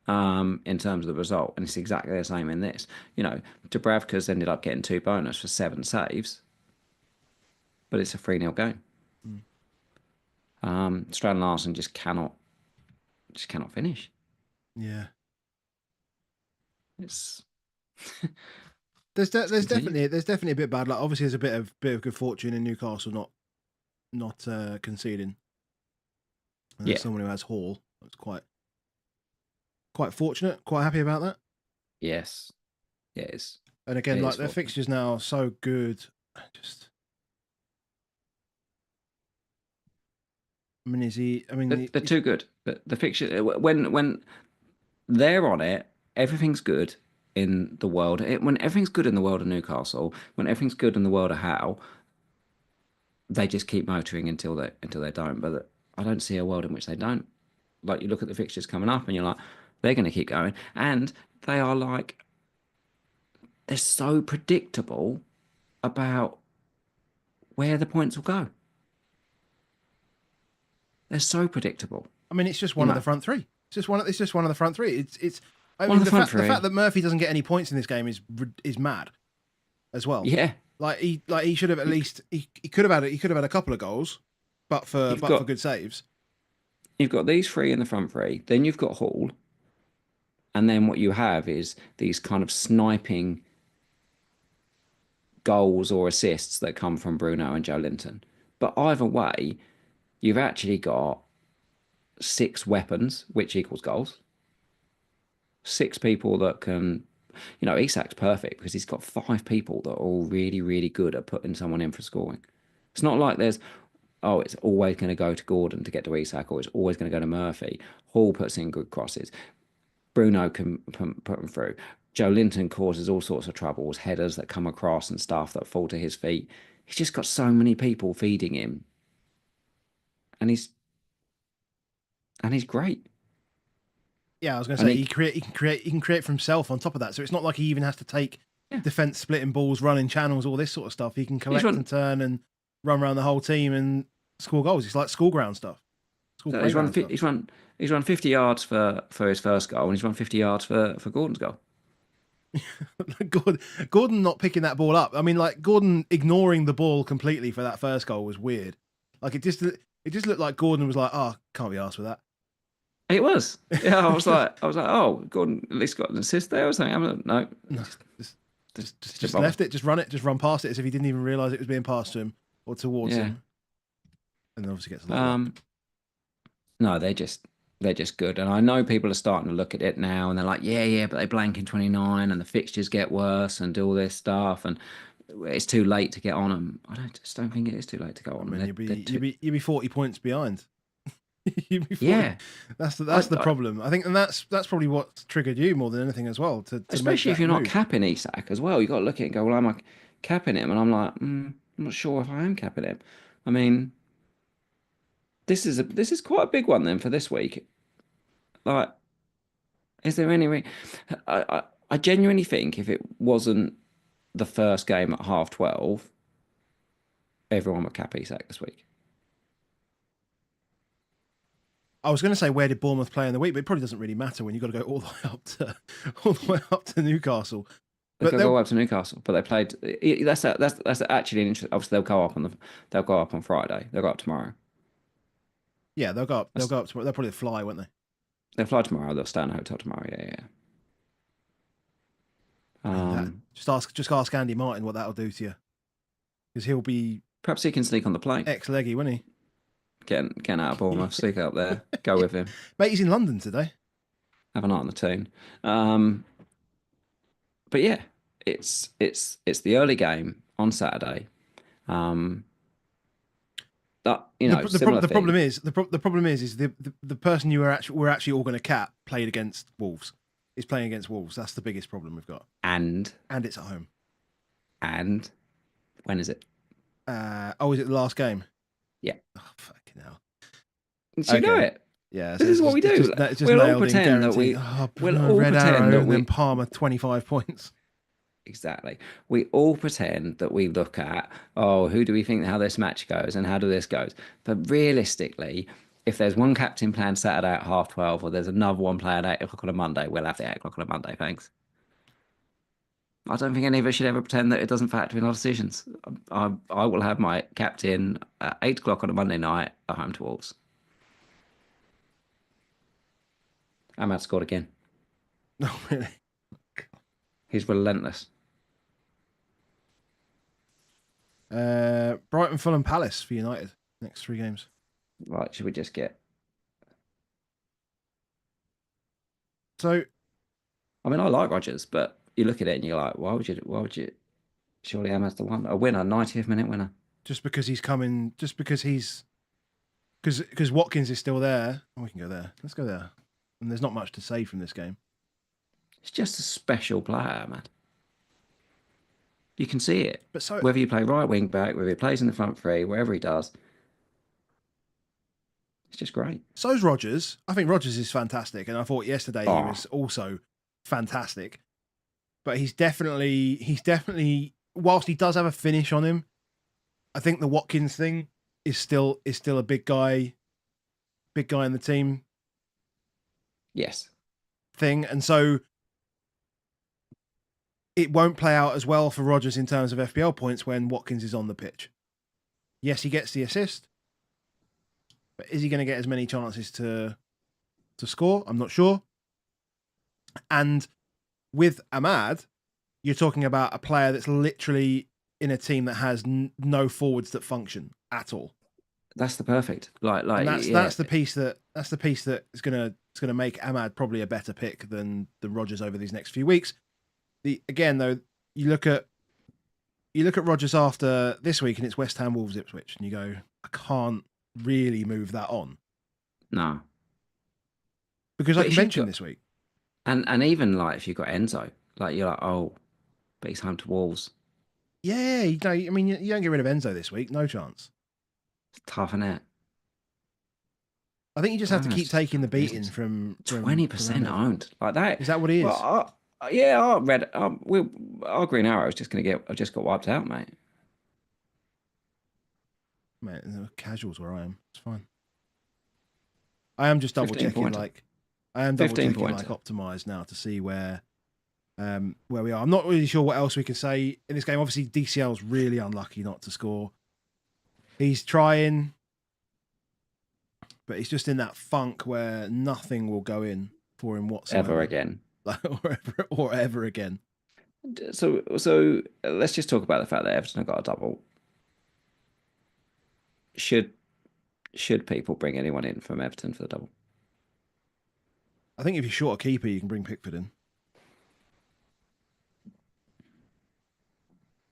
in terms of the result. And it's exactly the same in this. Dubravka's ended up getting 2 bonus for 7 saves, but it's a 3-0 game. Strand Larsen just cannot finish. Yeah. It's there's definitely a bit bad luck. Obviously, there's a bit of good fortune in Newcastle not conceding. And there's someone who has Hall. That's quite fortunate. Quite happy about that. Yes. Yes. And again, like their fixtures now are so good. They're too good. The fixture when they're on it, everything's good in the world. When everything's good in the world of Newcastle, when everything's good in the world of Howe, they just keep motoring until they don't. But I don't see a world in which they don't. Like you look at the fixtures coming up, and you're like, they're going to keep going, and they are like, they're so predictable about where the points will go. They're so predictable. I mean, it's just one of the front three. It's just one of the front three. The fact that Murphy doesn't get any points in this game is mad, as well. Yeah, he should have at least he could have had a couple of goals, but for good saves. You've got these 3 in the front 3. Then you've got Hall, and then what you have is these kind of sniping goals or assists that come from Bruno and Joe Linton. But either way, you've actually got 6 weapons, which equals goals. 6 people that can, Isak's perfect because he's got 5 people that are all really, really good at putting someone in for scoring. It's not like it's always going to go to Gordon to get to Isak, or it's always going to go to Murphy. Hall puts in good crosses. Bruno can put them through. Joe Linton causes all sorts of troubles, headers that come across and stuff that fall to his feet. He's just got so many people feeding him. And he's great. Yeah, I was going to say he can create for himself on top of that. So it's not like he even has to take defense, splitting balls, running channels, all this sort of stuff. He can collect and turn and run around the whole team and score goals. It's like school ground stuff. He's run 50 yards for his first goal, and he's run 50 yards for Gordon's goal. Gordon not picking that ball up. I mean, like Gordon ignoring the ball completely for that first goal was weird. Like it just looked like Gordon was like, oh, can't be asked for that. It was. Yeah, I was like, oh, Gordon at least got an assist there or something. No, just left it, just run past it as if he didn't even realise it was being passed to him or towards him. And then obviously gets no, they're just good. And I know people are starting to look at it now and they're like, yeah, but they blank in 29 and the fixtures get worse and do all this stuff. And it's too late to get on them. Just don't think it is too late to go I on mean, them. you'd be 40 points behind. You'd be 40. Yeah, That's the problem. I think, and that's probably what triggered you more than anything as well to make especially if that you're not move. capping Isak as well. You got to look at it and go, well, am I capping him? And I'm like, I'm not sure if I am capping him. I mean, this is quite a big one then for this week. Like, is there any? I genuinely think if it wasn't the first game at 12:30, everyone would cap Isak this week. I was going to say, where did Bournemouth play in the week? But it probably doesn't really matter when you've got to go all the way up to Newcastle. They But could go up to Newcastle, but they played. That's actually an interesting. Obviously, they'll go up on Friday. They'll go up tomorrow. yeah, they'll go up. They'll go up tomorrow. They'll probably fly, won't they? They'll fly tomorrow. They'll stay in a hotel tomorrow. Yeah, yeah. Just ask Andy Martin what that'll do to you, because he'll be Perhaps he can sneak on the plane. ex-leggy, won't he? Getting out of Bournemouth, sneak up there, go with him, Mate, he's in London today. have a night on the tune. But yeah, it's the early game on Saturday. That The problem is the person you we're actually all going to cap played against Wolves. Is playing against Wolves. That's the biggest problem we've got. And it's at home. And when is it? Is it the last game? Yeah. Oh, fucking hell. So you know it. Yeah, this is what we do. We'll all pretend that we'll all pretend that then Palmer 25 points. Exactly. We all pretend that we look at, who do we think how this match goes and how do this goes? But realistically, if there's one captain planned Saturday at 12:30 or there's another one planned at 8 o'clock on a Monday, we'll have the 8 o'clock on a Monday, thanks. I don't think any of us should ever pretend that it doesn't factor in our decisions. I will have my captain at 8 o'clock on a Monday night at home to Wolves. Ahmad scored again. No, really. He's relentless. Brighton, Fulham, Palace for United. Next 3 games. Right, should we just get... So... I mean, I like Rodgers, but you look at it and you're like, why would you... Surely Ahmad's the one. A winner, 90th minute winner. Just because Watkins is still there. We can go there. Let's go there. And there's not much to say from this game. It's just a special player, man. You can see it. But so, whether you play right wing back, whether he plays in the front three, wherever he does, it's just great. So's Rodgers. I think Rodgers is fantastic, and I thought yesterday he was also fantastic. But he's definitely, whilst he does have a finish on him, I think the Watkins thing is still a big guy in the team. Yes. Thing, and so it won't play out as well for Rodgers in terms of FPL points when Watkins is on the pitch. Yes, he gets the assist, but is he going to get as many chances to score? I'm not sure. And with Ahmad, you're talking about a player that's literally in a team that has no forwards that function at all. That's the perfect. And that's the piece that is gonna make Ahmad probably a better pick than Rodgers over these next few weeks. Again though, you look at Rodgers after this week and it's West Ham, Wolves, Ipswich, and you go, I can't really move that on. No. Because like you mentioned this week. And even like if you've got Enzo, like you're like, but he's home to Wolves. Yeah, I mean you don't get rid of Enzo this week, no chance. It's tough, isn't it? I think you just have to keep taking the beating from 20% owned like that. Is that what he is? Well, our Green Arrow is just got wiped out, mate. Mate, the casuals where I am. It's fine. I am just double checking, optimized now to see where we are. I'm not really sure what else we can say in this game. Obviously, DCL's really unlucky not to score. He's trying, but he's just in that funk where nothing will go in for him whatsoever. Ever again. or ever again. So let's just talk about the fact that Everton have got a double. Should people bring anyone in from Everton for the double? I think if you're short a keeper, you can bring Pickford in.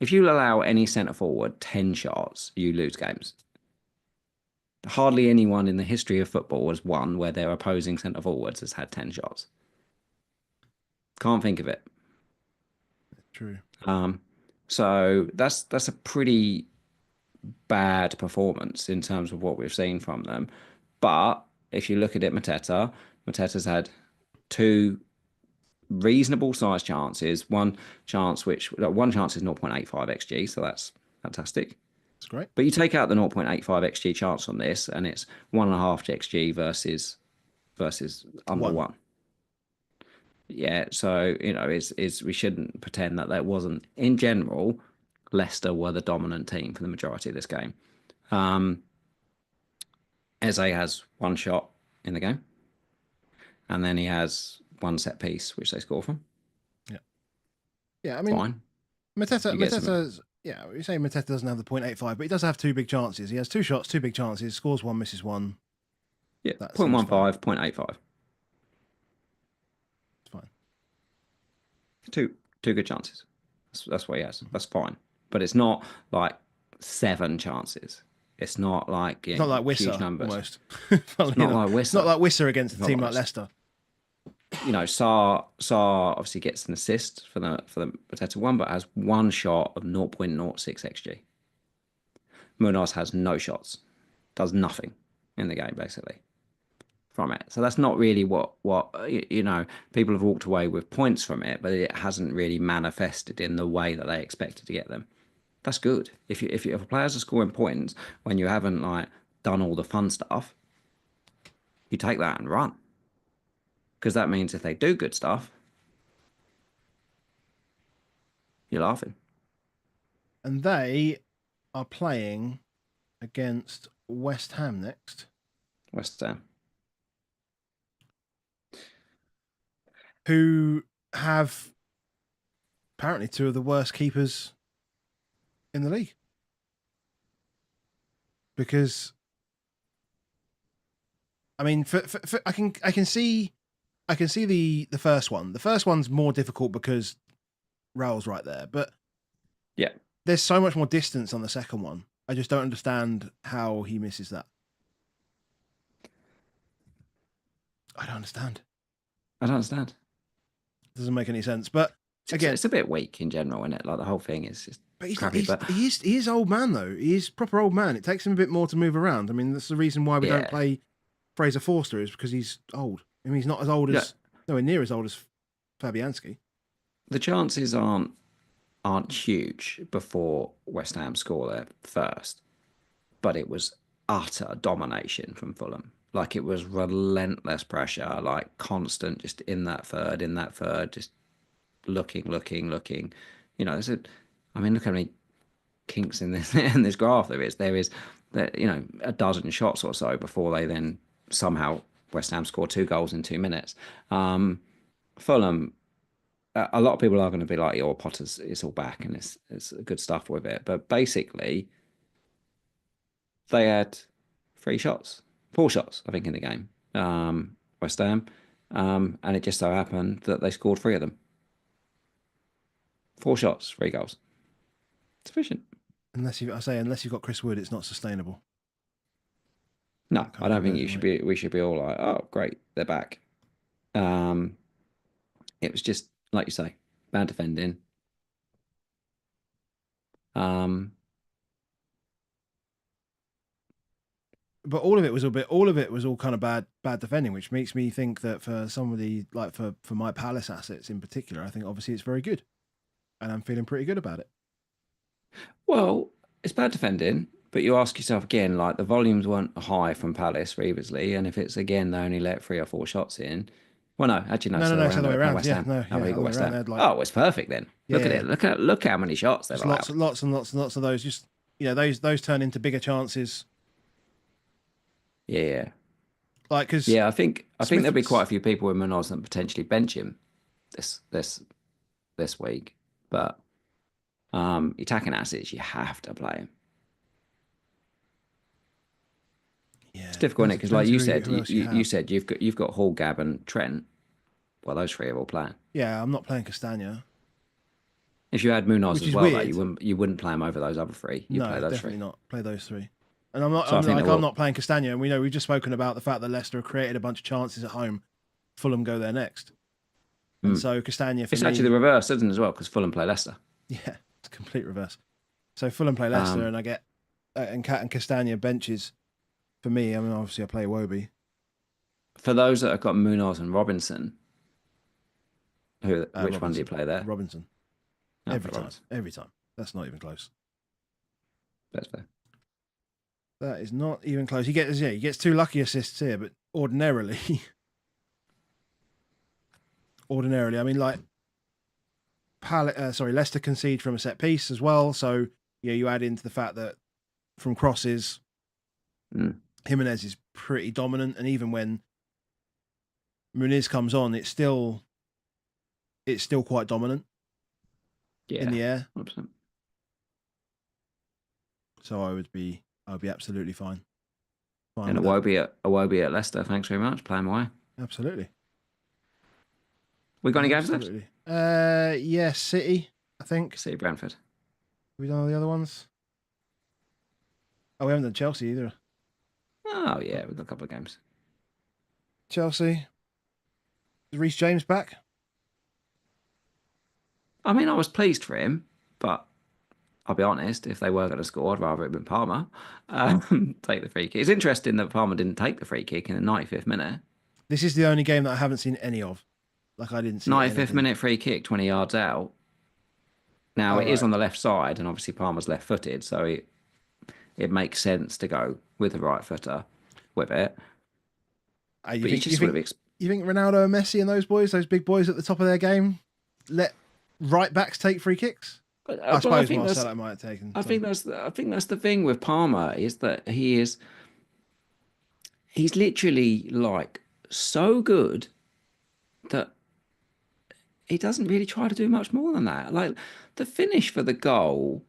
If you allow any centre forward 10 shots, you lose games. Hardly anyone in the history of football has won where their opposing centre forwards has had 10 shots. Can't think of it. True. So that's a pretty bad performance in terms of what we've seen from them. But if you look at it, Mateta's had two reasonable sized chances. One chance is 0.85 xg, so that's fantastic. That's great. But you take out the 0.85 xg chance on this, and it's 1.5 xg versus under one. Yeah, so is we shouldn't pretend that wasn't, in general. Leicester were the dominant team for the majority of this game. Eze has one shot in the game, and then he has one set piece which they score from. Yeah. I mean, fine. Mateta's. Yeah, you say Mateta doesn't have the 0.85, but he does have two big chances. He has two shots, two big chances, scores one, misses one. Yeah, 0.15, 0.85. It's fine. Two good chances. That's what he has. That's fine. But it's not like 7 chances. It's not like it's not like Wisser, huge numbers. Almost. It's not like Wisser. It's not like Wisser against a team like Leicester. Sarr obviously gets an assist for the Mateta one, but has one shot of 0.06 xg. Munoz has no shots, does nothing in the game basically from it. So that's not really what people have walked away with points from it, but it hasn't really manifested in the way that they expected to get them. That's good. If a players are scoring points when you haven't done all the fun stuff, you take that and run. Because that means if they do good stuff, you're laughing. And they are playing against West Ham next. West Ham. Who have apparently two of the worst keepers in the league. Because, I mean, I can see the first one. The first one's more difficult because Raul's right there, but yeah, there's so much more distance on the second one. I just don't understand how he misses that. I don't understand. It doesn't make any sense. But again, it's a bit weak in general, isn't it? Like the whole thing is just crappy. He is old man though. He is proper old man. It takes him a bit more to move around. I mean, that's the reason why we don't play Fraser Forster, is because he's old. I mean, he's not as old as nowhere near as old as Fabianski. The chances aren't huge before West Ham score their first, but it was utter domination from Fulham. Like it was relentless pressure, like constant, just in that third, just looking. I mean, look how many kinks in this graph there is. There is, a dozen shots or so before they then somehow West Ham score 2 goals in 2 minutes. Fulham, a lot of people are going to be like, "Oh, Potter's it's all back and it's good stuff with it," but basically, they had 4 shots, I think, in the game. West Ham, and it just so happened that they scored 3 of them. 4 shots, 3 goals. Sufficient. Unless you've got Chris Wood, it's not sustainable. No, I don't think we should be all like, "Oh, great, they're back." It was just like you say, bad defending. But all of it was all kind of bad defending, which makes me think that for somebody like for my Palace assets in particular, I think obviously it's very good, and I'm feeling pretty good about it. Well, it's bad defending, but you ask yourself again, like the volumes weren't high from Palace previously, and if it's again they only let 3 or 4 shots in. Well, no, actually, no. It's the other way around. West Ham. West Ham. Oh, it's perfect then. Look at it. Look how many shots they've allowed. Lots and lots of those. Just those turn into bigger chances. Yeah. Like because I think there'll be quite a few people with Munoz that potentially bench him this week, but attacking assets, you have to play him. Yeah, it's difficult, isn't it? Because like you said, you said you've got Hall, Gab, and Trent. Well, those 3 are all playing. Yeah, I'm not playing Castagna. If you had Munoz as well, though, you wouldn't play him over those other 3. You play those definitely 3. not play those 3. And I'm not. So I think I'm not playing Castagna, and we've just spoken about the fact that Leicester have created a bunch of chances at home. Fulham go there next, and so Castagna for it's me. actually the reverse, isn't it, as well? Because Fulham play Leicester. Yeah, it's complete reverse. So Fulham play Leicester, and I get and Castagna benches for me. I mean, obviously I play Wobie. For those that have got Munoz and Robinson, which Robinson. one do you play there? Robinson. Oh, Every time. Robinson. Every time. That's not even close. That's fair. That is not even close. He gets 2 lucky assists here, but ordinarily, I mean, like, Leicester concede from a set piece as well. So yeah, you add into the fact that from crosses, Jimenez is pretty dominant, and even when Muniz comes on, it's still quite dominant in the air. 100%. So I would be absolutely fine. And Iwobi at Leicester. Thanks very much. Play him away. Absolutely. We got any games left? Yeah, City, I think. City Brentford. Have we done all the other ones? Oh, we haven't done Chelsea either. Oh yeah, we've got a couple of games. Chelsea. Is Reece James back? I mean, I was pleased for him, but I'll be honest, if they were going to score, I'd rather it have been Palmer. Take the free kick. It's interesting that Palmer didn't take the free kick in the 95th minute. This is the only game that I haven't seen any of. Like, I didn't see 95th minute free kick, 20 yards out. Now, it is on the left side, and obviously Palmer's left-footed, so it makes sense to go with the right footer with it. You think Ronaldo and Messi and those big boys at the top of their game, let right backs take free kicks? I suppose Marcelo might have taken. I think that's the thing with Palmer, is that he's literally like so good that he doesn't really try to do much more than that. Like the finish for the goal,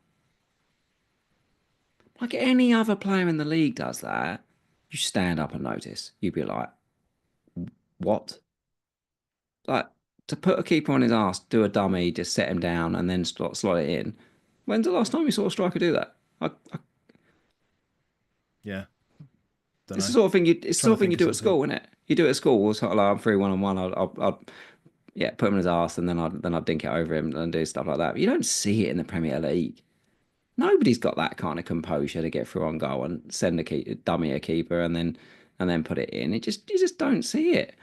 like any other player in the league does that, you stand up and notice. You'd be like, what? Like, to put a keeper on his ass, do a dummy, just set him down, and then slot it in. When's the last time you saw a striker do that? Yeah. It's the sort of thing you do at school, isn't it? You do it at school. Sort of like, I'm free 1-on-1. I'll put him in his ass, and then I'll dink it over him and do stuff like that. But you don't see it in the Premier League. Nobody's got that kind of composure to get through on goal and send a dummy a keeper and then put it in. You just don't see it.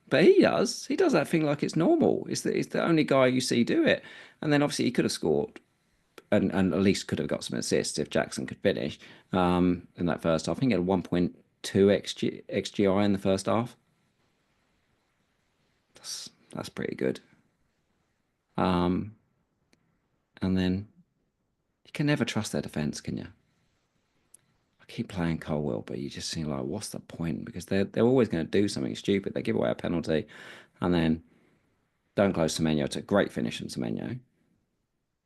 But he does. He does that thing like it's normal. It's the only guy you see do it. And then obviously he could have scored and at least could have got some assists if Jackson could finish in that first half. I think he had 1.2 XGI in the first half. That's pretty good. And then you can never trust their defence, can you? I keep playing Colwell, but you just seem like, what's the point? Because they're always going to do something stupid. They give away a penalty, and then don't close Semenyo. It's a great finish from Semenyo.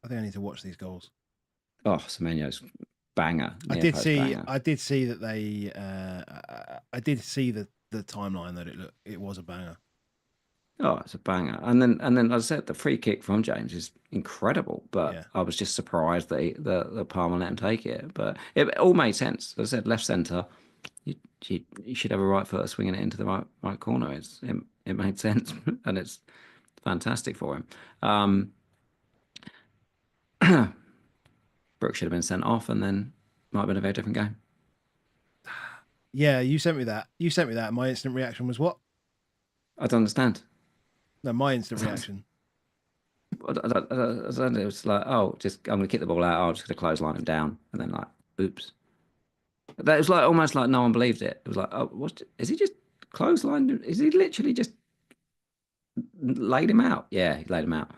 I think I need to watch these goals. Oh, Semenyo's banger. I did see that they. I did see the timeline that it was a banger. Oh, it's a banger. And then as I said, the free kick from James is incredible. But yeah. I was just surprised that the Palmer let him take it. But it all made sense. As I said, left centre, you should have a right foot swinging it into the right corner. It made sense, and it's fantastic for him. Brooks should have been sent off, and then might have been a very different game. Yeah, you sent me that. And my instant reaction was what? I don't understand. No, my instant reaction. It was like, I'm going to kick the ball out. I'm just going to clothesline him down, and then like, oops. That was like almost like no one believed it. It was like, oh, is he just clotheslined? Is he literally just laid him out? Yeah, he laid him out.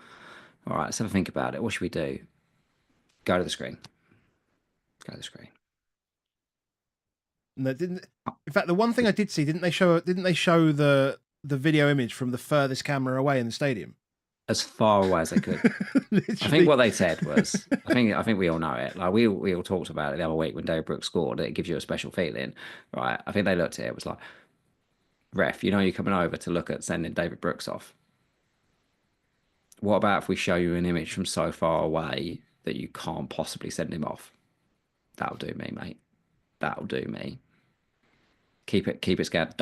All right, let's have a think about it. What should we do? Go to the screen. Go to the screen. No, didn't. In fact, the one thing I did see, didn't they show the video image from the furthest camera away in the stadium? As far away as they could. I think what they said was, I think we all know it. Like we all talked about it the other week when David Brooks scored. It gives you a special feeling, right? I think they looked at it. It was like, ref, you're coming over to look at sending David Brooks off. What about if we show you an image from so far away that you can't possibly send him off? That'll do me, mate. that'll do me. Keep it scared.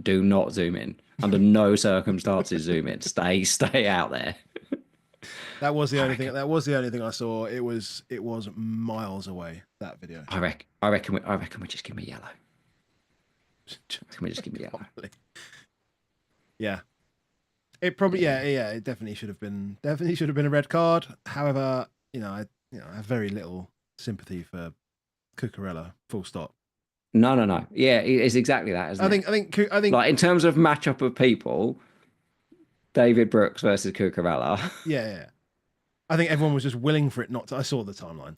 Do not zoom in. Under no circumstances zoom in. Stay out there. That was the only thing. That was the only thing I saw. It was miles away, that video. I reckon we just give me yellow. Can we just give me yellow? Yeah. It probably it definitely should have been a red card. However, I have very little sympathy for Cucurella. Full stop. No. Yeah, it's exactly that, isn't it? I think like in terms of matchup of people, David Brooks versus Cucurella. Yeah. I think everyone was just willing for it not to. I saw the timeline.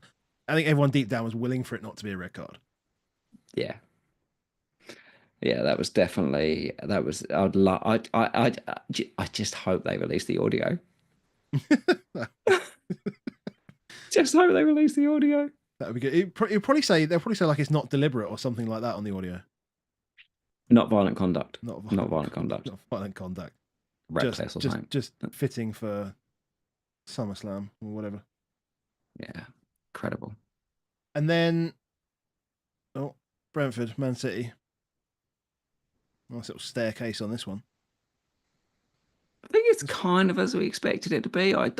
I think everyone deep down was willing for it not to be a red card. Yeah. Yeah, that was definitely I just hope they release the audio. Just hope they release the audio. That would be good. They'll probably say like it's not deliberate or something like that on the audio. Not violent conduct. Not violent conduct. Not violent conduct. Reckless or something. Just fitting for SummerSlam or whatever. Yeah, incredible. And then, Brentford, Man City. Nice little staircase on this one. I think it's kind of as we expected it to be. I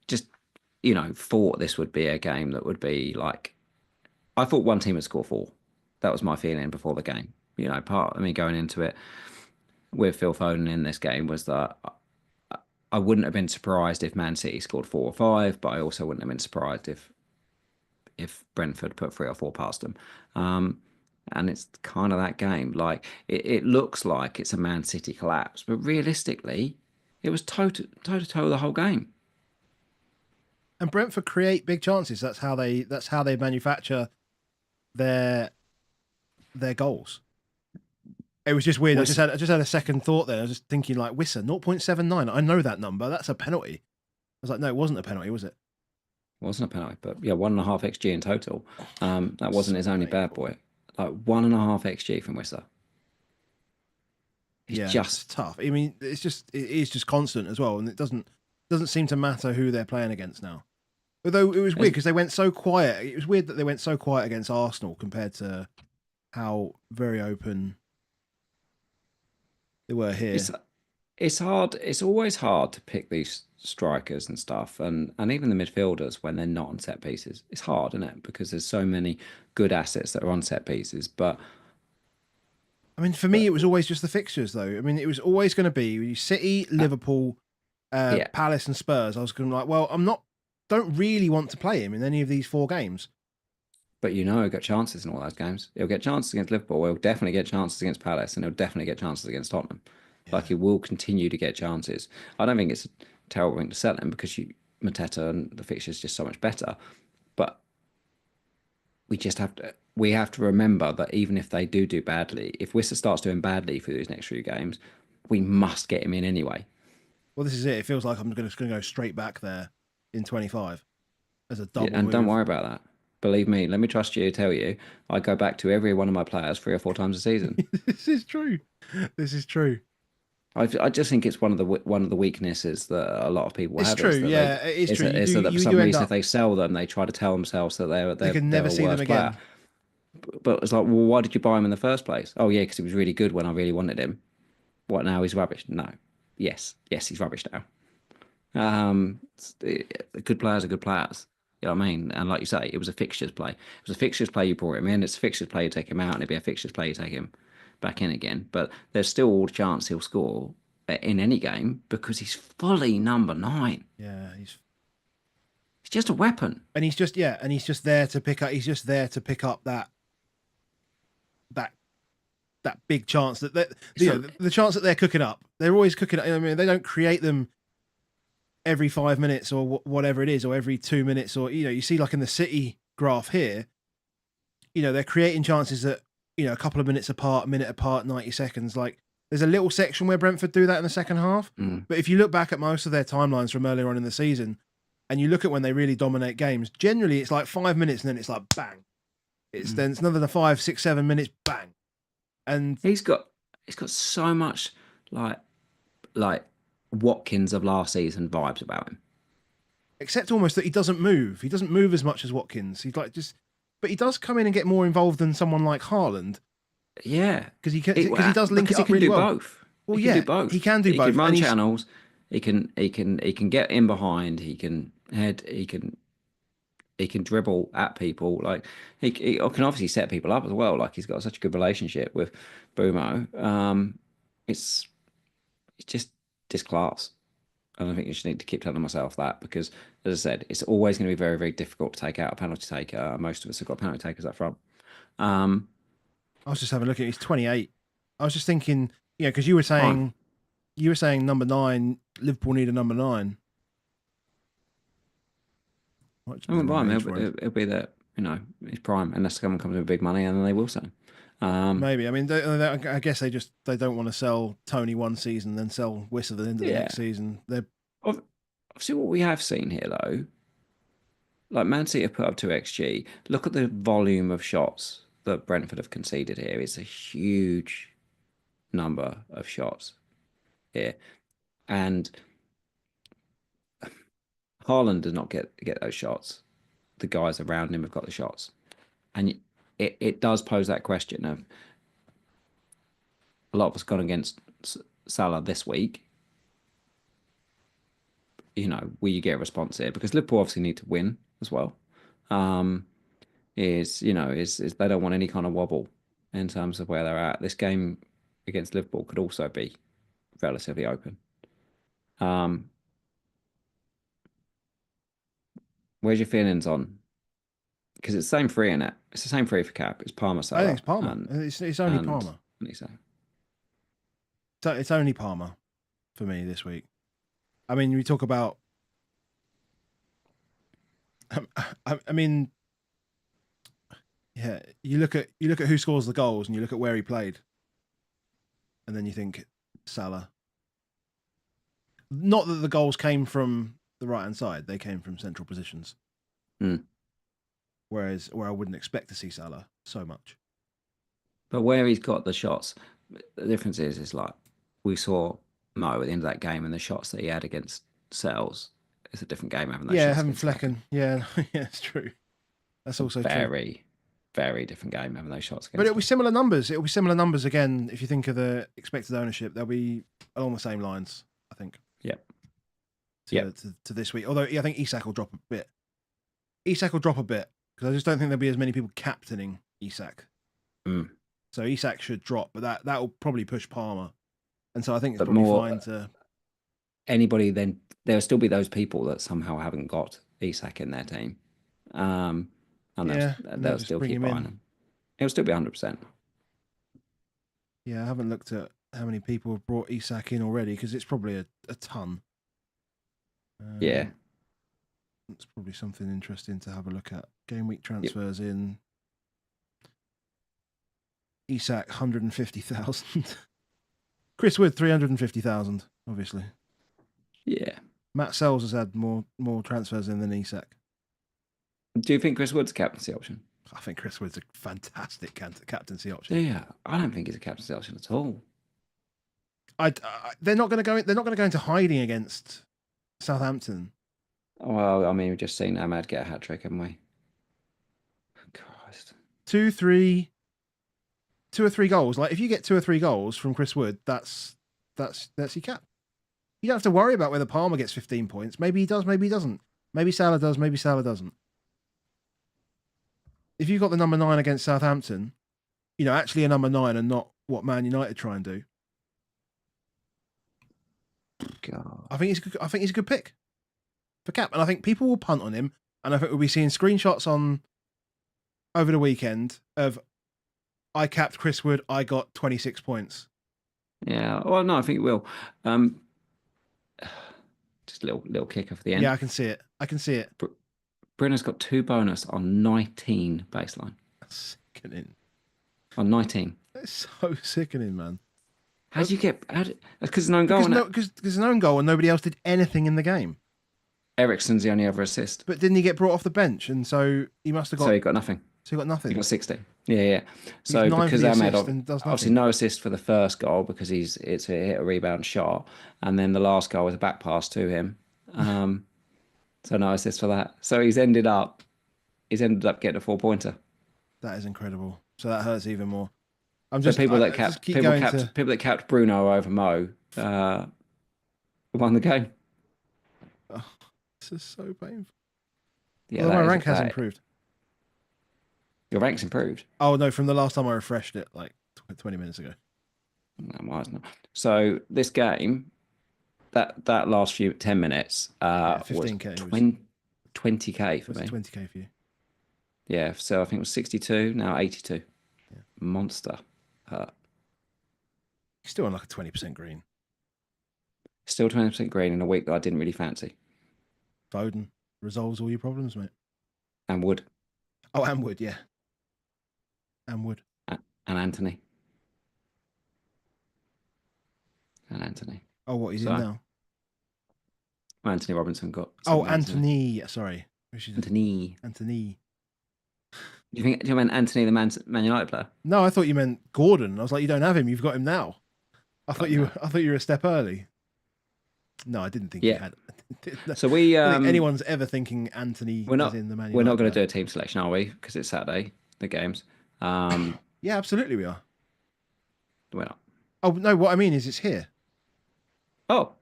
just, thought this would be a game that would be like, I thought one team would score 4. That was my feeling before the game. Part of me going into it with Phil Foden in this game was that I wouldn't have been surprised if Man City scored 4 or 5, but I also wouldn't have been surprised if Brentford put 3 or 4 past them. And it's kind of that game. Like it looks like it's a Man City collapse, but realistically, it was toe to toe the whole game. And Brentford create big chances. That's how they manufacture their goals. It was just weird. I just had a second thought there. I was just thinking like Wissa 0.79. I know that number. That's a penalty. I was like, no, it wasn't a penalty, was it? It wasn't a penalty, but yeah, 1.5 XG in total. That wasn't his only bad boy. Like 1.5 XG from Wissa. It's tough. I mean, it is just constant as well, and it doesn't seem to matter who they're playing against now. Although it was weird because they went so quiet. It was weird that they went so quiet against Arsenal compared to how very open they were here. It's hard. It's always hard to pick these strikers and stuff, and even the midfielders when they're not on set pieces. It's hard, isn't it? Because there's so many good assets that are on set pieces. But I mean, for me, it was always just the fixtures, though. I mean, it was always going to be City, Liverpool, Palace, and Spurs. I was going to like, well, don't really want to play him in any of these 4 games. But he'll get chances in all those games. He'll get chances against Liverpool. He'll definitely get chances against Palace, and he'll definitely get chances against Tottenham. Yeah. Like he will continue to get chances. I don't think it's a terrible thing to sell him because Mateta and the fixture's just so much better. But we have to remember that even if they do badly, if Wissa starts doing badly for these next few games, we must get him in anyway. Well, this is it. It feels like I'm going to go straight back there in 25 as a double. And don't worry about that. Believe me, let me trust you to tell you, I go back to every one of my players 3 or 4 times a season. This is true. I just think it's one of the weaknesses that a lot of people have. It's true, yeah, it is true. Is that for some reason, if they sell them, they try to tell themselves that they can never see them again. But it's like, well, why did you buy him in the first place? Oh yeah, because he was really good when I really wanted him. What now? He's rubbish. No, yes, he's rubbish now. Good players are good players. You know what I mean? And like you say, it was a fixtures play. It was a fixtures play you brought him in. It's a fixtures play you take him out, and it'd be a fixtures play you take him back in again. But there's still all the chance he'll score in any game because he's fully number 9. Yeah, he's just a weapon. And he's just there to pick up. He's just there to pick up that big chance that the chance that they're cooking up. They're always cooking up. I mean, they don't create them every 5 minutes or whatever it is, or every 2 minutes, or you see like in the City graph here, they're creating chances that a couple of minutes apart, a minute apart, 90 seconds. Like there's a little section where Brentford do that in the second half, but if you look back at most of their timelines from earlier on in the season, and you look at when they really dominate games, generally it's like 5 minutes and then it's like bang. Then it's another 5, 6, 7 minutes, bang. And he's got so much like Watkins of last season vibes about him. Except almost that he doesn't move. He doesn't move as much as Watkins. He's like but he does come in and get more involved than someone like Haaland Yeah, because he does link it because he up can really do well. both. Well, He can yeah, do both. he can do He both, can run and channels. He can get in behind. He can head. He can dribble at people. Like he can obviously set people up as well. Like he's got such a good relationship with Bumo. It's it's just class. And I think I just need to keep telling myself that because, as I said, it's always going to be very, very difficult to take out a penalty taker. Most of us have got penalty takers up front. Um, I was just having a look at. He's 28. I was just thinking, because Prime. you were saying number 9. Liverpool need a number 9. Might just I be the wouldn't buy wrong him. age It'll, for him. it'll be that, he's prime unless someone comes with big money and then they will sell him. Maybe. I mean, I guess they don't want to sell Tony one season, then sell Wiss at the end of the Yeah. next season. They're Obviously, what we have seen here, though, like Man City have put up 2xG. Look at the volume of shots that Brentford have conceded here. It's a huge number of shots here. And Haaland does not get those shots. The guys around him have got the shots. And it does pose that question of a lot of us gone against Salah this week. Will you get a response here? Because Liverpool obviously need to win as well. Is they don't want any kind of wobble in terms of where they're at. This game against Liverpool could also be relatively open. Where's your feelings on? Because it's the same three in it. It's the same three for Cap. It's Palmer, Salah. I think it's Palmer. It's only and Palmer. Lisa. So it's only Palmer for me this week. I mean, we talk about. I mean, yeah. You look at who scores the goals, and you look at where he played, and then you think Salah. Not that the goals came from the right hand side; they came from central positions. Whereas where I wouldn't expect to see Salah so much. But where he's got the shots, the difference is like we saw Mo at the end of that game and the shots that he had against Sales. It's a different game having those shots having against Flecken. Yeah, it's true. That's also true. Very, very different game having those shots against. But it'll be similar numbers. It'll be similar numbers again. If you think of the expected ownership, they'll be along the same lines, I think. Yep. To this week. Although I think Isak will drop a bit. Isak will drop a bit because I just don't think there'll be as many people captaining Isak. So Isak should drop, but that will probably push Palmer. And so I think it's probably fine to. Anybody then, there'll still be those people that somehow haven't got Isak in their team. And they'll still keep buying him. It'll still be 100%. Yeah, I haven't looked at how many people have brought Isak in already because it's probably a ton. Yeah. It's probably something interesting to have a look at. Game week transfers in. Isak, 150,000. Chris Wood, 350,000, obviously. Yeah. Matt Sells has had more transfers in than Isak. Do you think Chris Wood's a captaincy option? I think Chris Wood's a fantastic captaincy option. Yeah, I don't think he's a captaincy option at all. They're not going to go. They're not going to go into hiding against Southampton. Well, I mean, we've just seen Ahmad get a hat trick, haven't we? Christ. 2 or 3 goals. Like if you get 2 or 3 goals from Chris Wood, that's your cap. You don't have to worry about whether Palmer gets 15 points. Maybe he does, maybe he doesn't. Maybe Salah does, maybe Salah doesn't. If you've got the number 9 against Southampton, actually a number 9 and not what Man United try and do. God. I think he's a good pick for cap, and I think people will punt on him, and I think we'll be seeing screenshots over the weekend of I capped Chris Wood, I got 26 points. Yeah, well, no, I think it will. Just a little kicker for the end. Yeah, I can see it. Bruno's got 2 bonus on 19 baseline. That's sickening. On 19. That's so sickening, man. How do you get? Because it's an own goal. Because there's an own goal and nobody else did anything in the game. Ericsson's the only other assist. But didn't he get brought off the bench? And so he must have got. So he got nothing. He got 60. Yeah. So because Ahmed obviously no assist for the first goal because it's a hit a rebound shot, and then the last goal was a back pass to him. So no assist for that. So he's ended up getting a 4-pointer That is incredible. So that hurts even more. I'm So just I just keep going to. people that capped Bruno over Mo won the game. Oh, this is so painful. Yeah, Although my that is rank has that. improved. Your rank's improved. Oh no, from the last time I refreshed it, like 20 minutes ago. No, mine's not. So this game, that last 10 minutes Yeah, was 15k was 20k for was me. 20k for you. Yeah, so I think it was 62, now 82. Yeah. Monster. You're still on like a 20% green. Still 20% green in a week that I didn't really fancy. Foden resolves all your problems, mate. And Wood. Oh, and Wood, yeah. And Wood. And Anthony. And Anthony. Oh, what he's in So now? Anthony Robinson got. Oh, Anthony. Anthony. Sorry. Anthony. Anthony. Do you mean Anthony, the Man United player? No, I thought you meant Gordon. I was like, you don't have him. You've got him now. I thought you were a step early. No, I didn't think you had. So we. I don't think anyone's ever thinking Anthony is in the Man United. We're not going to do a team selection, are we? Because it's Saturday, the games. Yeah, absolutely we are. We're not. Oh no, what I mean is it's here. Oh,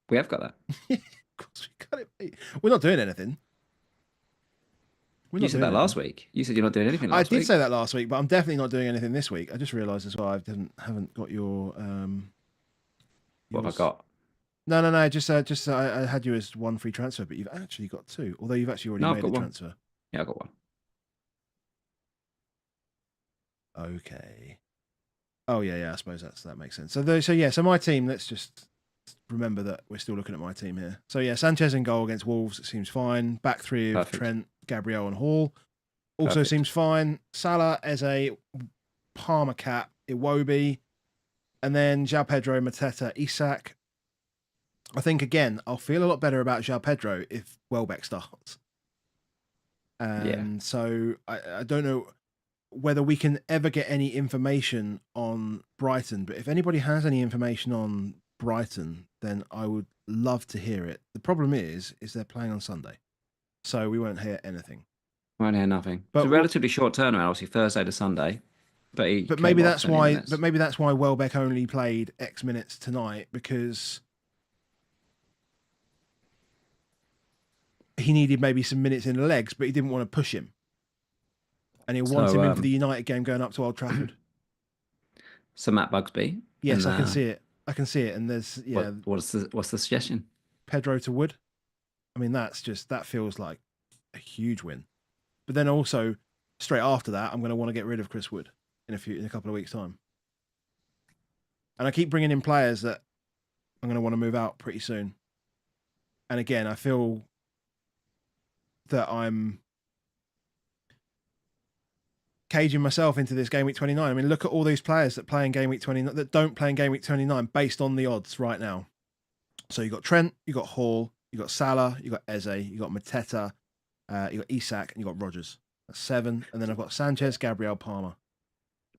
we have got that. Of course we got it, mate. We're not doing anything. You said that last week. You said you're not doing anything last week. I did say that last week, but I'm definitely not doing anything this week. I just realised as well I haven't got your. What have I got? No. Just I had you as one free transfer, but you've actually got two. Although you've actually already made a transfer. Yeah, I got one. Okay. Oh yeah. I suppose that makes sense. So my team. Let's just remember that we're still looking at my team here. So yeah, Sanchez in goal against Wolves. It seems fine. Back three of Trent, Gabriel, and Hall. Also seems fine. Salah, Eze, Palmer, Cap, Iwobi, and then João Pedro, Mateta, Isak. I think again, I'll feel a lot better about João Pedro if Welbeck starts. And so I don't know whether we can ever get any information on Brighton, but if anybody has any information on Brighton, then I would love to hear it. The problem is they're playing on Sunday, so we won't hear anything. Won't hear nothing. But it's a relatively short turnaround, obviously Thursday to Sunday. But maybe that's why. But maybe that's why Welbeck only played X minutes tonight, because he needed maybe some minutes in the legs, but he didn't want to push him, and he wants him in for the United game going up to Old Trafford. So Matt Bugsby. Yes, I can see it. And there's What's the suggestion? Pedro to Wood. I mean, that feels like a huge win. But then also straight after that, I'm going to want to get rid of Chris Wood in a couple of weeks' time. And I keep bringing in players that I'm going to want to move out pretty soon. And again, I feel that I'm caging myself into this game week 29. I mean, look at all these players that play in game week 29 that don't play in game week 29 based on the odds right now. So you got Trent, you got Hall, you got Salah, you got Eze, you got Mateta, you got Isak, and you got Rodgers. That's 7, and then I've got Sanchez, Gabriel, Palmer.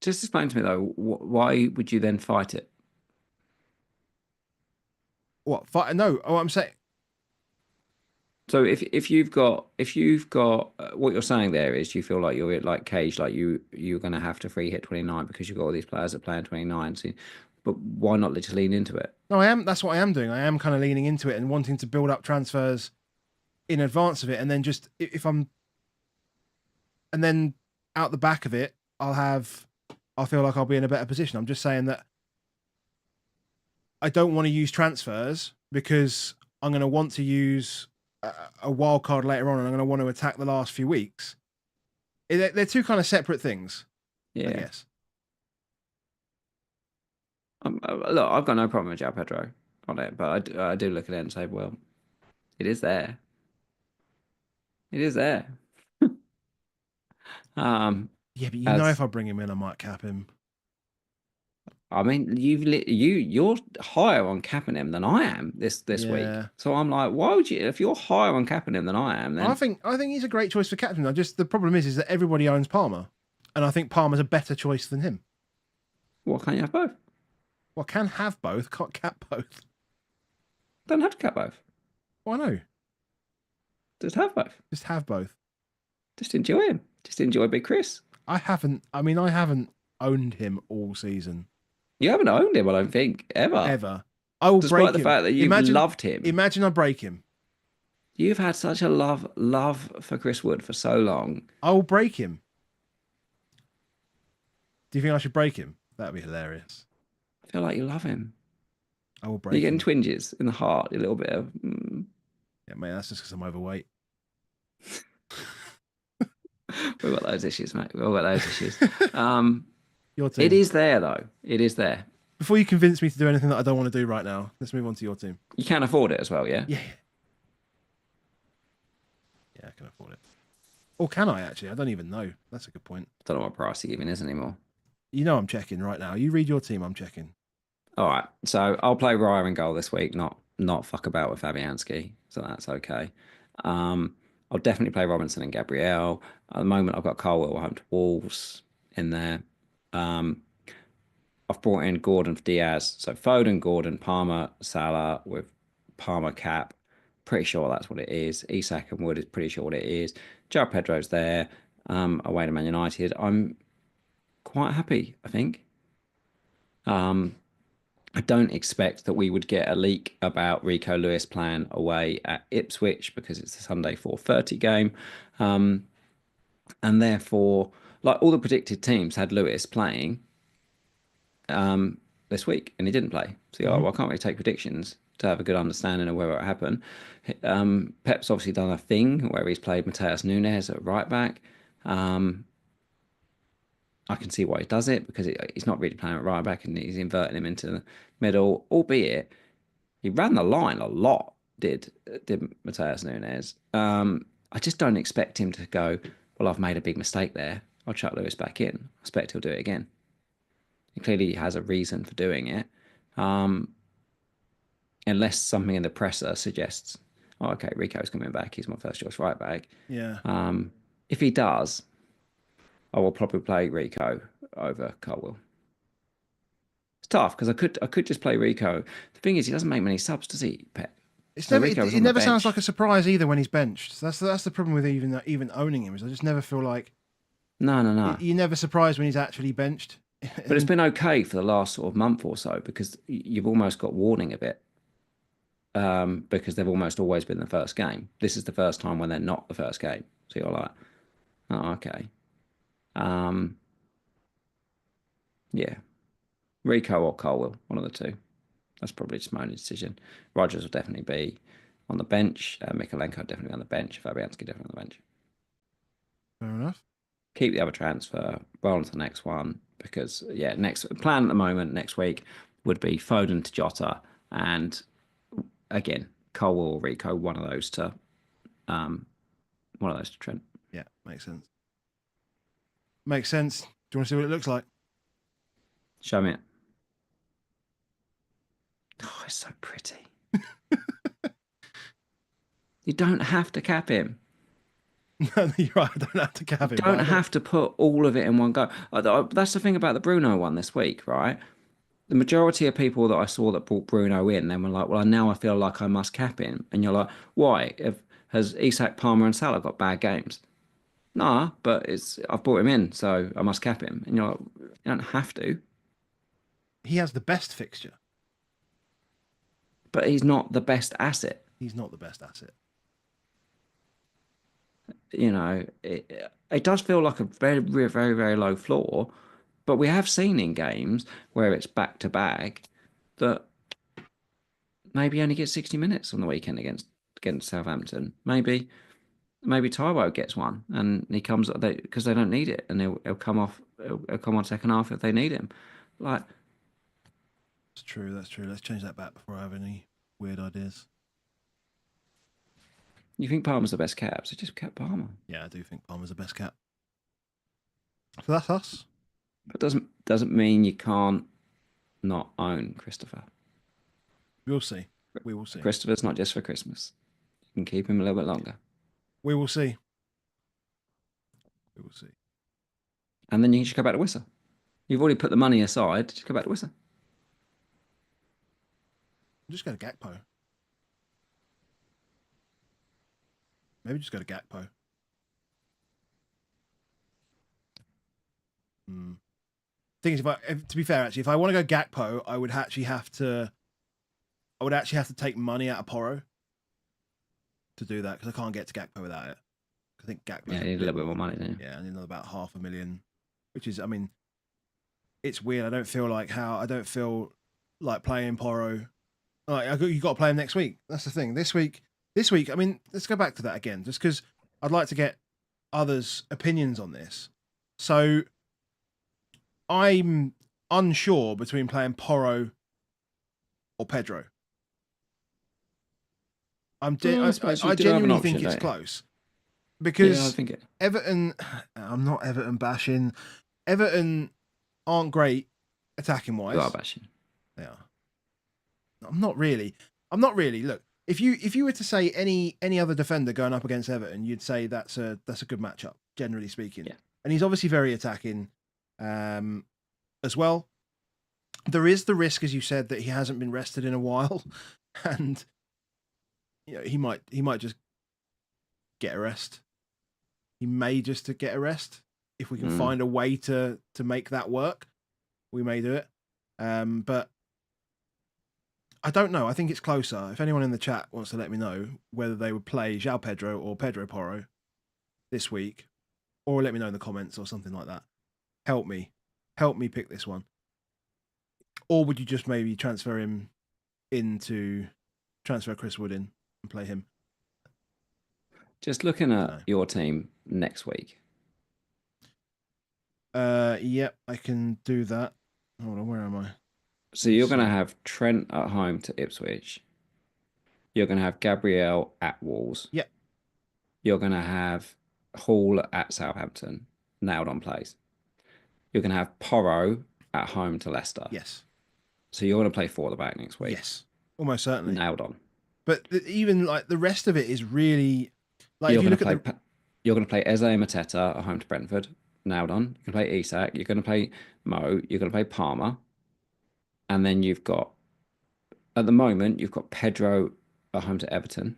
Just explain to me though, why would you then fight it? What fight? No, I'm saying. So if you've got what you're saying there is you feel like you're like caged, like you're going to have to free hit 29 because you've got all these players that play in 29. So, but why not just lean into it? No, I am. That's what I am doing. I am kind of leaning into it and wanting to build up transfers in advance of it, and then just and then out the back of it, I feel like I'll be in a better position. I'm just saying that I don't want to use transfers because I'm going to want to use a wild card later on, and I'm going to want to attack the last few weeks. They're two kind of separate things. Yeah. I guess. Look, I've got no problem with João Pedro on it, but I do look at it and say, well, it is there. It is there. Yeah, but if I bring him in, I might cap him. I mean, you're higher on capping him than I am this week. So I'm like, why would you? If you're higher on capping him than I am, then I think he's a great choice for captain. The problem is that everybody owns Palmer, and I think Palmer's a better choice than him. Well, can't you have both? Well, can have both. Can't cap both. Don't have to cap both. Why no? Just have both. Just have both. Just enjoy him. Just enjoy Big Chris. I haven't. I mean, I haven't owned him all season You haven't owned him, I don't think, ever. ever. I will Despite break the him. fact that you've Imagine, loved him. imagine I break him. You've had such a love for Chris Wood for so long. I will break him. Do you think I should break him? That'd be hilarious. I feel like you love him. I will You're break getting him. twinges in the heart, a little bit of. Yeah, mate, that's just because I'm overweight. We've got those issues, mate. We've all got those issues. Your team. It is there, though. It is there. Before you convince me to do anything that I don't want to do right now, let's move on to your team. You can afford it as well, yeah? Yeah. Yeah, I can afford it. Or can I actually? I don't even know. That's a good point. Don't know what price he even is anymore. You know I'm checking right now. You read your team, I'm checking. All right. So I'll play Raya in goal this week, not fuck about with Fabianski. So that's okay. I'll definitely play Robinson and Gabriel. At the moment, I've got Colwill home to Wolves in there. I've brought in Gordon for Diaz. So Foden, Gordon, Palmer, Salah with Palmer cap. Pretty sure that's what it is. Isak and Wood is pretty sure what it is. Joe Pedro's there. Away to Man United. I'm quite happy, I think. I don't expect that we would get a leak about Rico Lewis playing away at Ipswich because it's a Sunday 4:30 game. And therefore, like all the predicted teams had Lewis playing this week and he didn't play. So you're like, well, I can't really take predictions to have a good understanding of whether it happened. Pep's obviously done a thing where he's played Mateus Nunes at right back. I can see why he does it because he's not really playing at right back and he's inverting him into the middle, albeit he ran the line a lot, did Mateus Nunes. I just don't expect him to go, well, I've made a big mistake there. I'll chuck Lewis back in. I expect he'll do it again. He clearly has a reason for doing it. Unless something in the presser suggests, oh, okay, Rico's coming back. He's my first choice right back. Yeah. If he does, I will probably play Rico over Colwill. It's tough because I could just play Rico. The thing is, he doesn't make many subs, does he, Pep? It's So never. Rico's It on the never sounds bench. like a surprise either when he's benched. That's the problem with even owning him is I just never feel like No. you're never surprised when he's actually benched. But it's been okay for the last sort of month or so because you've almost got warning a bit. Because they've almost always been the first game. This is the first time when they're not the first game. So you're like, oh, okay. Yeah. Rico or Colwill, one of the two. That's probably just my only decision. Rogers will definitely be on the bench. Mikolenko definitely on the bench. Fabianski definitely on the bench. Fair enough. Keep the other transfer. Roll on to the next one because, yeah, next plan at the moment next week would be Foden to Jota and again, Colwill or Rico, one of those to Trent. Yeah, makes sense. Makes sense. Do you want to see what it looks like? Show me it. Oh, it's so pretty. You don't have to cap him. No, you're right. I don't have to cap him. Don't have to put all of it in one go. That's the thing about the Bruno one this week, right? The majority of people that I saw that brought Bruno in, then were like, well, now I feel like I must cap him. And you're like, why? Has Isak, Palmer and Salah got bad games? Nah, but I've brought him in, so I must cap him. And you're like, you don't have to. He has the best fixture. But he's not the best asset. He's not the best asset. You know, it does feel like a very, very, very, very low floor. But we have seen in games where it's back to back that maybe only get 60 minutes on the weekend against Southampton. Maybe Taiwo gets one and he comes because they don't need it and he'll come off. He'll come on second half if they need him. Like That's true. That's true. Let's change that back before I have any weird ideas. you think Palmer's the best cap, so just cap Palmer. Yeah, I do think Palmer's the best cap. So that's us. But doesn't mean you can't not own Christopher. We'll see. We will see. Christopher's not just for Christmas. You can keep him a little bit longer. We will see. We will see. And then you can just go back to Wissa. You've already put the money aside. Just go back to Wissa. Just go to Gakpo. Maybe just go to Gakpo. Thing is, to be fair, actually, if I want to go Gakpo, I would actually have to take money out of Porro to do that because I can't get to Gakpo without it. I think Gakpo. Yeah, you need a little bit more money, don't you? Yeah, I need another about 500,000, which is, I mean, it's weird. I don't feel like playing Porro. Like you got to play him next week. That's the thing. This week. I mean, let's go back to that again, just because I'd like to get others' opinions on this. So I'm unsure between playing Porro or Pedro. I genuinely think it's close because I think Everton. I'm not Everton bashing. Everton aren't great attacking wise. You are bashing. They are. I'm not really. Look, if you were to say any other defender going up against Everton, you'd say that's a good matchup, generally speaking. Yeah. And he's obviously very attacking, as well. There is the risk, as you said, that he hasn't been rested in a while, and he might just get a rest. He may just get a rest if we can find a way to make that work. We may do it, but I don't know. I think it's closer. If anyone in the chat wants to let me know whether they would play João Pedro or Pedro Porro this week, or let me know in the comments or something like that. Help me pick this one. Or would you just maybe transfer Chris Wood in and play him? Just looking at your team next week. Yep, I can do that. Hold on, where am I? So you're going to have Trent at home to Ipswich. You're going to have Gabriel at Wolves. Yep. You're going to have Hall at Southampton, nailed on plays. You're going to have Porro at home to Leicester. Yes. So you're going to play 4 at the back next week. Yes, almost certainly. Nailed on. But even like the rest of it is really like you're going to play Eze and Mateta at home to Brentford. Nailed on. You're going to play Isak. You're going to play Mo. You're going to play Palmer. And then you've got, at the moment, you've got Pedro at home to Everton.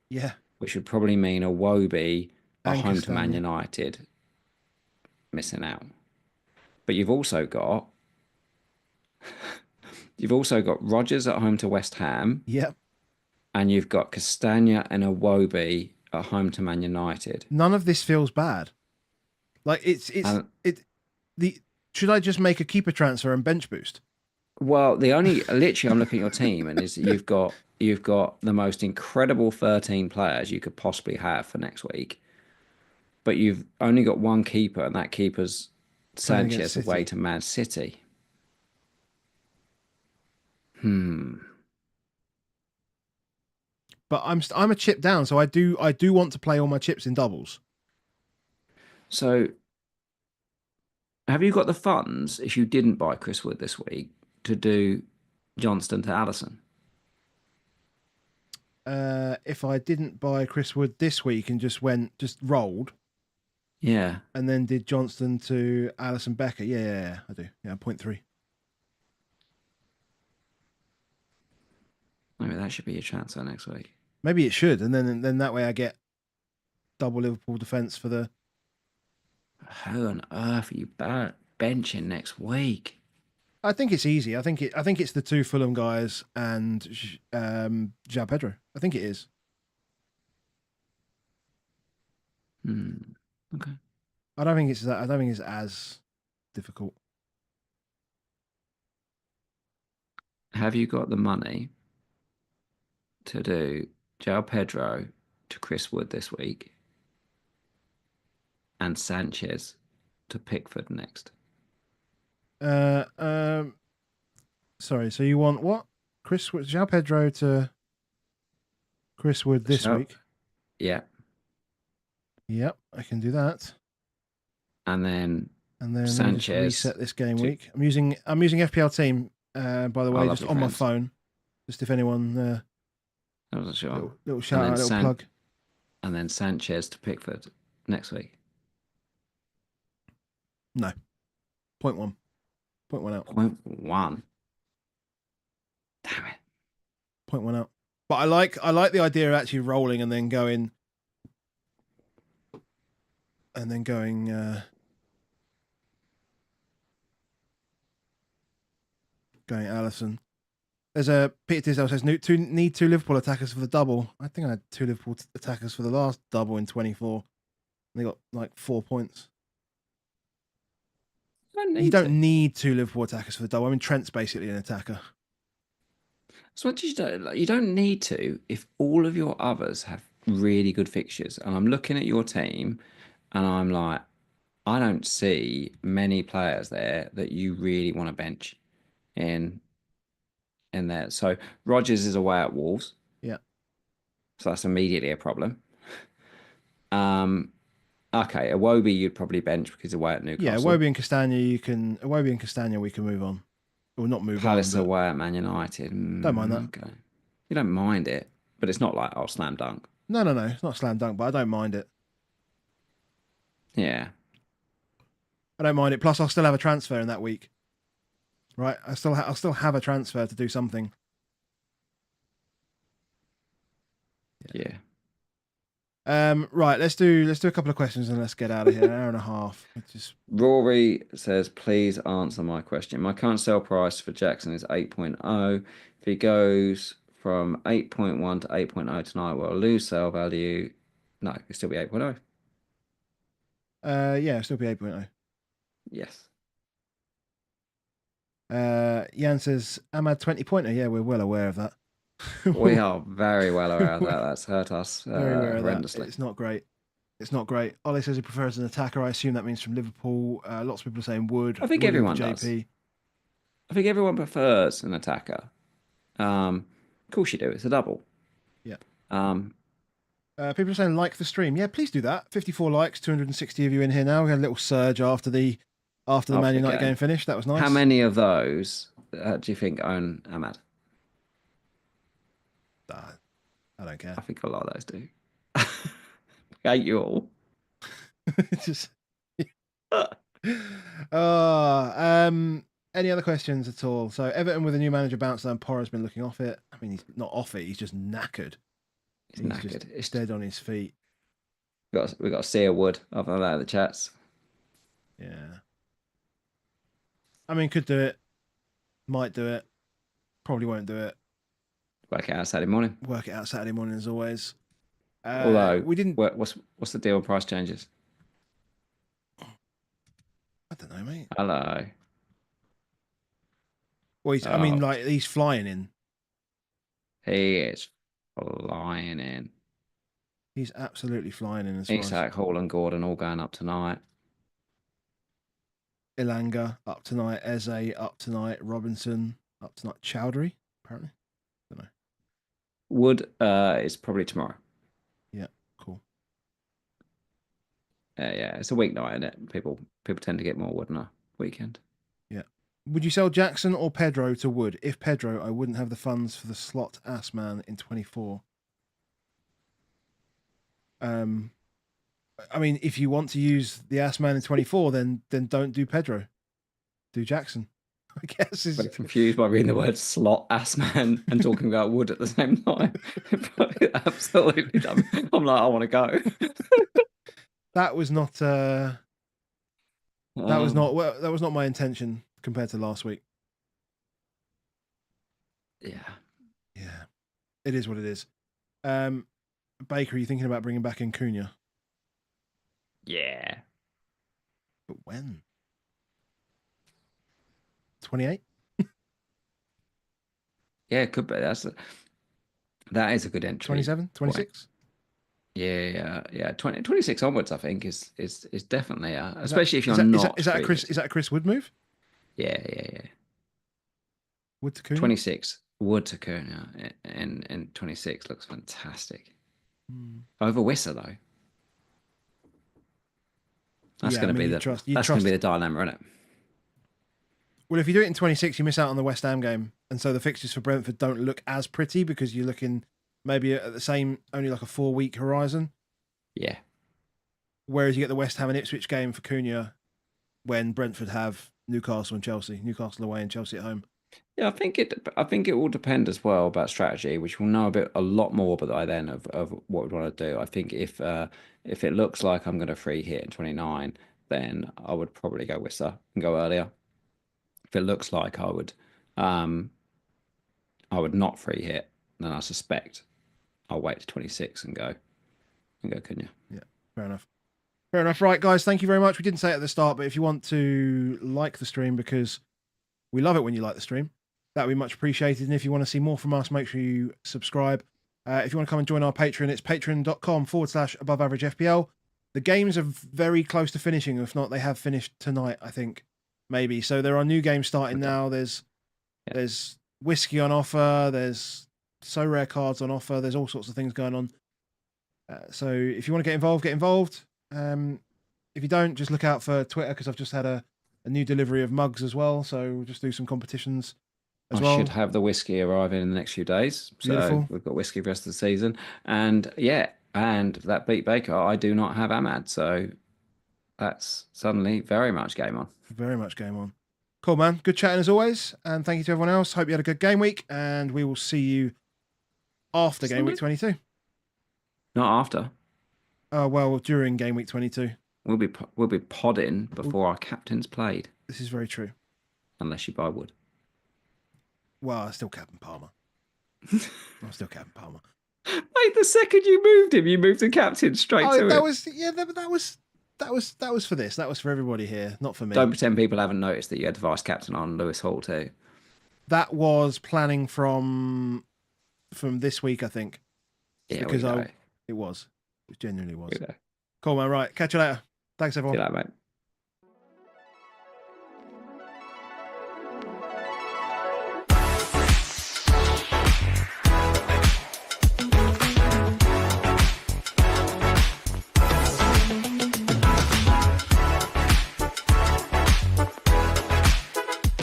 Yeah. Which would probably mean a Wobie at And home Castagna. to Man United missing out. But you've also got Rodgers at home to West Ham. Yep. And you've got Castagna and a Wobie at home to Man United. None of this feels bad. Like should I just make a keeper transfer and bench boost? Well, literally I'm looking at your team and you've got the most incredible 13 players you could possibly have for next week. But you've only got one keeper, and that keeper's Sanchez away to Man City. But I'm a chip down, so I do want to play all my chips in doubles. So have you got the funds, if you didn't buy Chris Wood this week, to do Johnston to Alisson? If I didn't buy Chris Wood this week and just rolled. Yeah. And then did Johnston to Alisson Becker. Yeah, I do. Yeah, 0.3. Maybe that should be your transfer next week. Maybe it should, and then that way I get double Liverpool defence for the. How on earth are you benching next week? I think it's easy. I think it's the 2 Fulham guys and João Pedro. I think it is. Okay. I don't think it's as difficult. Have you got the money to do João Pedro to Chris Wood this week and Sanchez to Pickford next? Sorry, so you want what? João Pedro to Chris Wood this week? Yeah. Yep, I can do that. And then Sanchez reset this game week. I'm using FPL Team, by the way, just on my phone. Just if anyone I wasn't sure. Little shout out, little plug. And then Sanchez to Pickford next week. No. 0.1. 0.1 out. 0.1. Damn it. 0.1 out. But I like the idea of actually rolling and then going going Allison. There's a Peter Tisdale says need two Liverpool attackers for the double. I think I had two Liverpool attackers for the last double in 24. And they got like 4 points. You don't need two Liverpool attackers for the double. I mean, Trent's basically an attacker. As much as you don't need to if all of your others have really good fixtures. And I'm looking at your team and I'm like, I don't see many players there that you really want to bench in there. So Rodgers is away at Wolves. Yeah. So that's immediately a problem. Okay, Iwobi you'd probably bench because away at Newcastle. Yeah, Iwobi and Castagna we can move on. Or not move Palace on. away at Man United. Don't mind that. Okay. You don't mind it, but it's not like, oh, slam dunk. No. It's not slam dunk, but I don't mind it. Yeah. I don't mind it. Plus, I'll still have a transfer in that week. Right? I'll still have a transfer to do something. Yeah. Right, let's do a couple of questions and let's get out of here. An hour and a half. Rory says, please answer my question. My current sell price for Jackson is 8.0. If he goes from 8.1 to 8.0 tonight, will I lose sale value? No, it'll still be 8.0. Yeah, it'll still be 8.0. Yes. Jan says, Ahmad 20-pointer. Yeah, we're well aware of that. We are very well aware of that. That's hurt us horrendously. It's not great. It's not great. Ollie says he prefers an attacker. I assume that means from Liverpool. Lots of people are saying Wood. I think everyone does. I think everyone prefers an attacker. Of course you do. It's a double. Yeah. People are saying like the stream. Yeah, please do that. 54 likes, 260 of you in here now. We had a little surge after the Man United game finished. That was nice. How many of those do you think own Ahmad? I don't care. I think a lot of those do. I hate you all. Just. Any other questions at all? So Everton with a new manager bounced down. Porro's been looking off it. I mean, he's not off it. He's just knackered. He's knackered. It's dead on his feet. We got to see a Wood other than that in the chats. Yeah. I mean, could do it. Might do it. Probably won't do it. Work it out Saturday morning. Work it out Saturday morning as always. Although we didn't. What's the deal on price changes? I don't know, mate. Hello. Well, I mean, like he's flying in. He is flying in. He's absolutely flying in. Isak, Hall, and Gordon all going up tonight. Ilanga up tonight. Eze up tonight. Robinson up tonight. Chowdhury apparently. I don't know. Wood is probably tomorrow. Yeah, cool. Yeah, it's a weeknight, isn't it? People tend to get more Wood on a weekend. Yeah. Would you sell Jackson or Pedro to Wood? If Pedro, I wouldn't have the funds for the slot ass man in 24. I mean, if you want to use the ass man in 24, then don't do Pedro. Do Jackson. I guess is confused by reading the word slot ass man and talking about Wood at the same time. Absolutely dumb. I'm like, I want to go. That was not that was not my intention compared to last week. Yeah. It is what it is. Baker, are you thinking about bringing back in Cunha? Yeah. But when? 28? Yeah, it could be. That is a good entry. 27? 26? Yeah. 26 onwards, I think, is definitely especially if you're not. Is that a Chris Wood move? Yeah. Wood to Cunha? 26 Wood to Cunha and 26 looks fantastic. Over Wissa though. That's going to be the dilemma, isn't it? Well, if you do it in 26, you miss out on the West Ham game, and so the fixtures for Brentford don't look as pretty because you're looking maybe at the same, only like a 4-week horizon. Yeah. Whereas you get the West Ham and Ipswich game for Cunha when Brentford have Newcastle and Chelsea, Newcastle away and Chelsea at home. Yeah, I think it will depend as well about strategy, which we'll know a lot more by then of what we want to do. I think if it looks like I'm going to free hit in 29, then I would probably go Wissa and go earlier. If it looks like I would I would not free hit, then I suspect I'll wait to 26 and go, couldn't you? Yeah, fair enough. Fair enough. Right, guys, thank you very much. We didn't say it at the start, but if you want to like the stream, because we love it when you like the stream, that would be much appreciated. And if you want to see more from us, make sure you subscribe. If you want to come and join our Patreon, it's patreon.com/aboveaveragefpl. The games are very close to finishing. If not, they have finished tonight, I think, maybe. So there are new games starting now. There's whiskey on offer. There's so rare cards on offer. There's all sorts of things going on. So if you want to get involved, get involved. If you don't, just look out for Twitter, because I've just had a new delivery of mugs as well. So we'll just do some competitions as well. I should have the whiskey arriving in the next few days. So Beautiful. We've got whiskey for the rest of the season. And and that beat Baker, I do not have Ahmad. So that's suddenly very much game on. Very much game on. Cool, man. Good chatting as always. And thank you to everyone else. Hope you had a good game week. And we will see you after game week 22. Not after. Oh, well, during game week 22. We'll be podding before our captain's played. This is very true. Unless you buy wood. Well, I'm still Captain Palmer. I'm still Captain Palmer. Mate, the second you moved him, you moved the captain straight to that him. That was for this. That was for everybody here, not for me. Don't pretend people haven't noticed that you had the vice captain on Lewis Hall too. That was planning from this week, I think. Yeah, because it genuinely was. Cool, man. Right. Catch you later. Thanks, everyone. See you later, mate.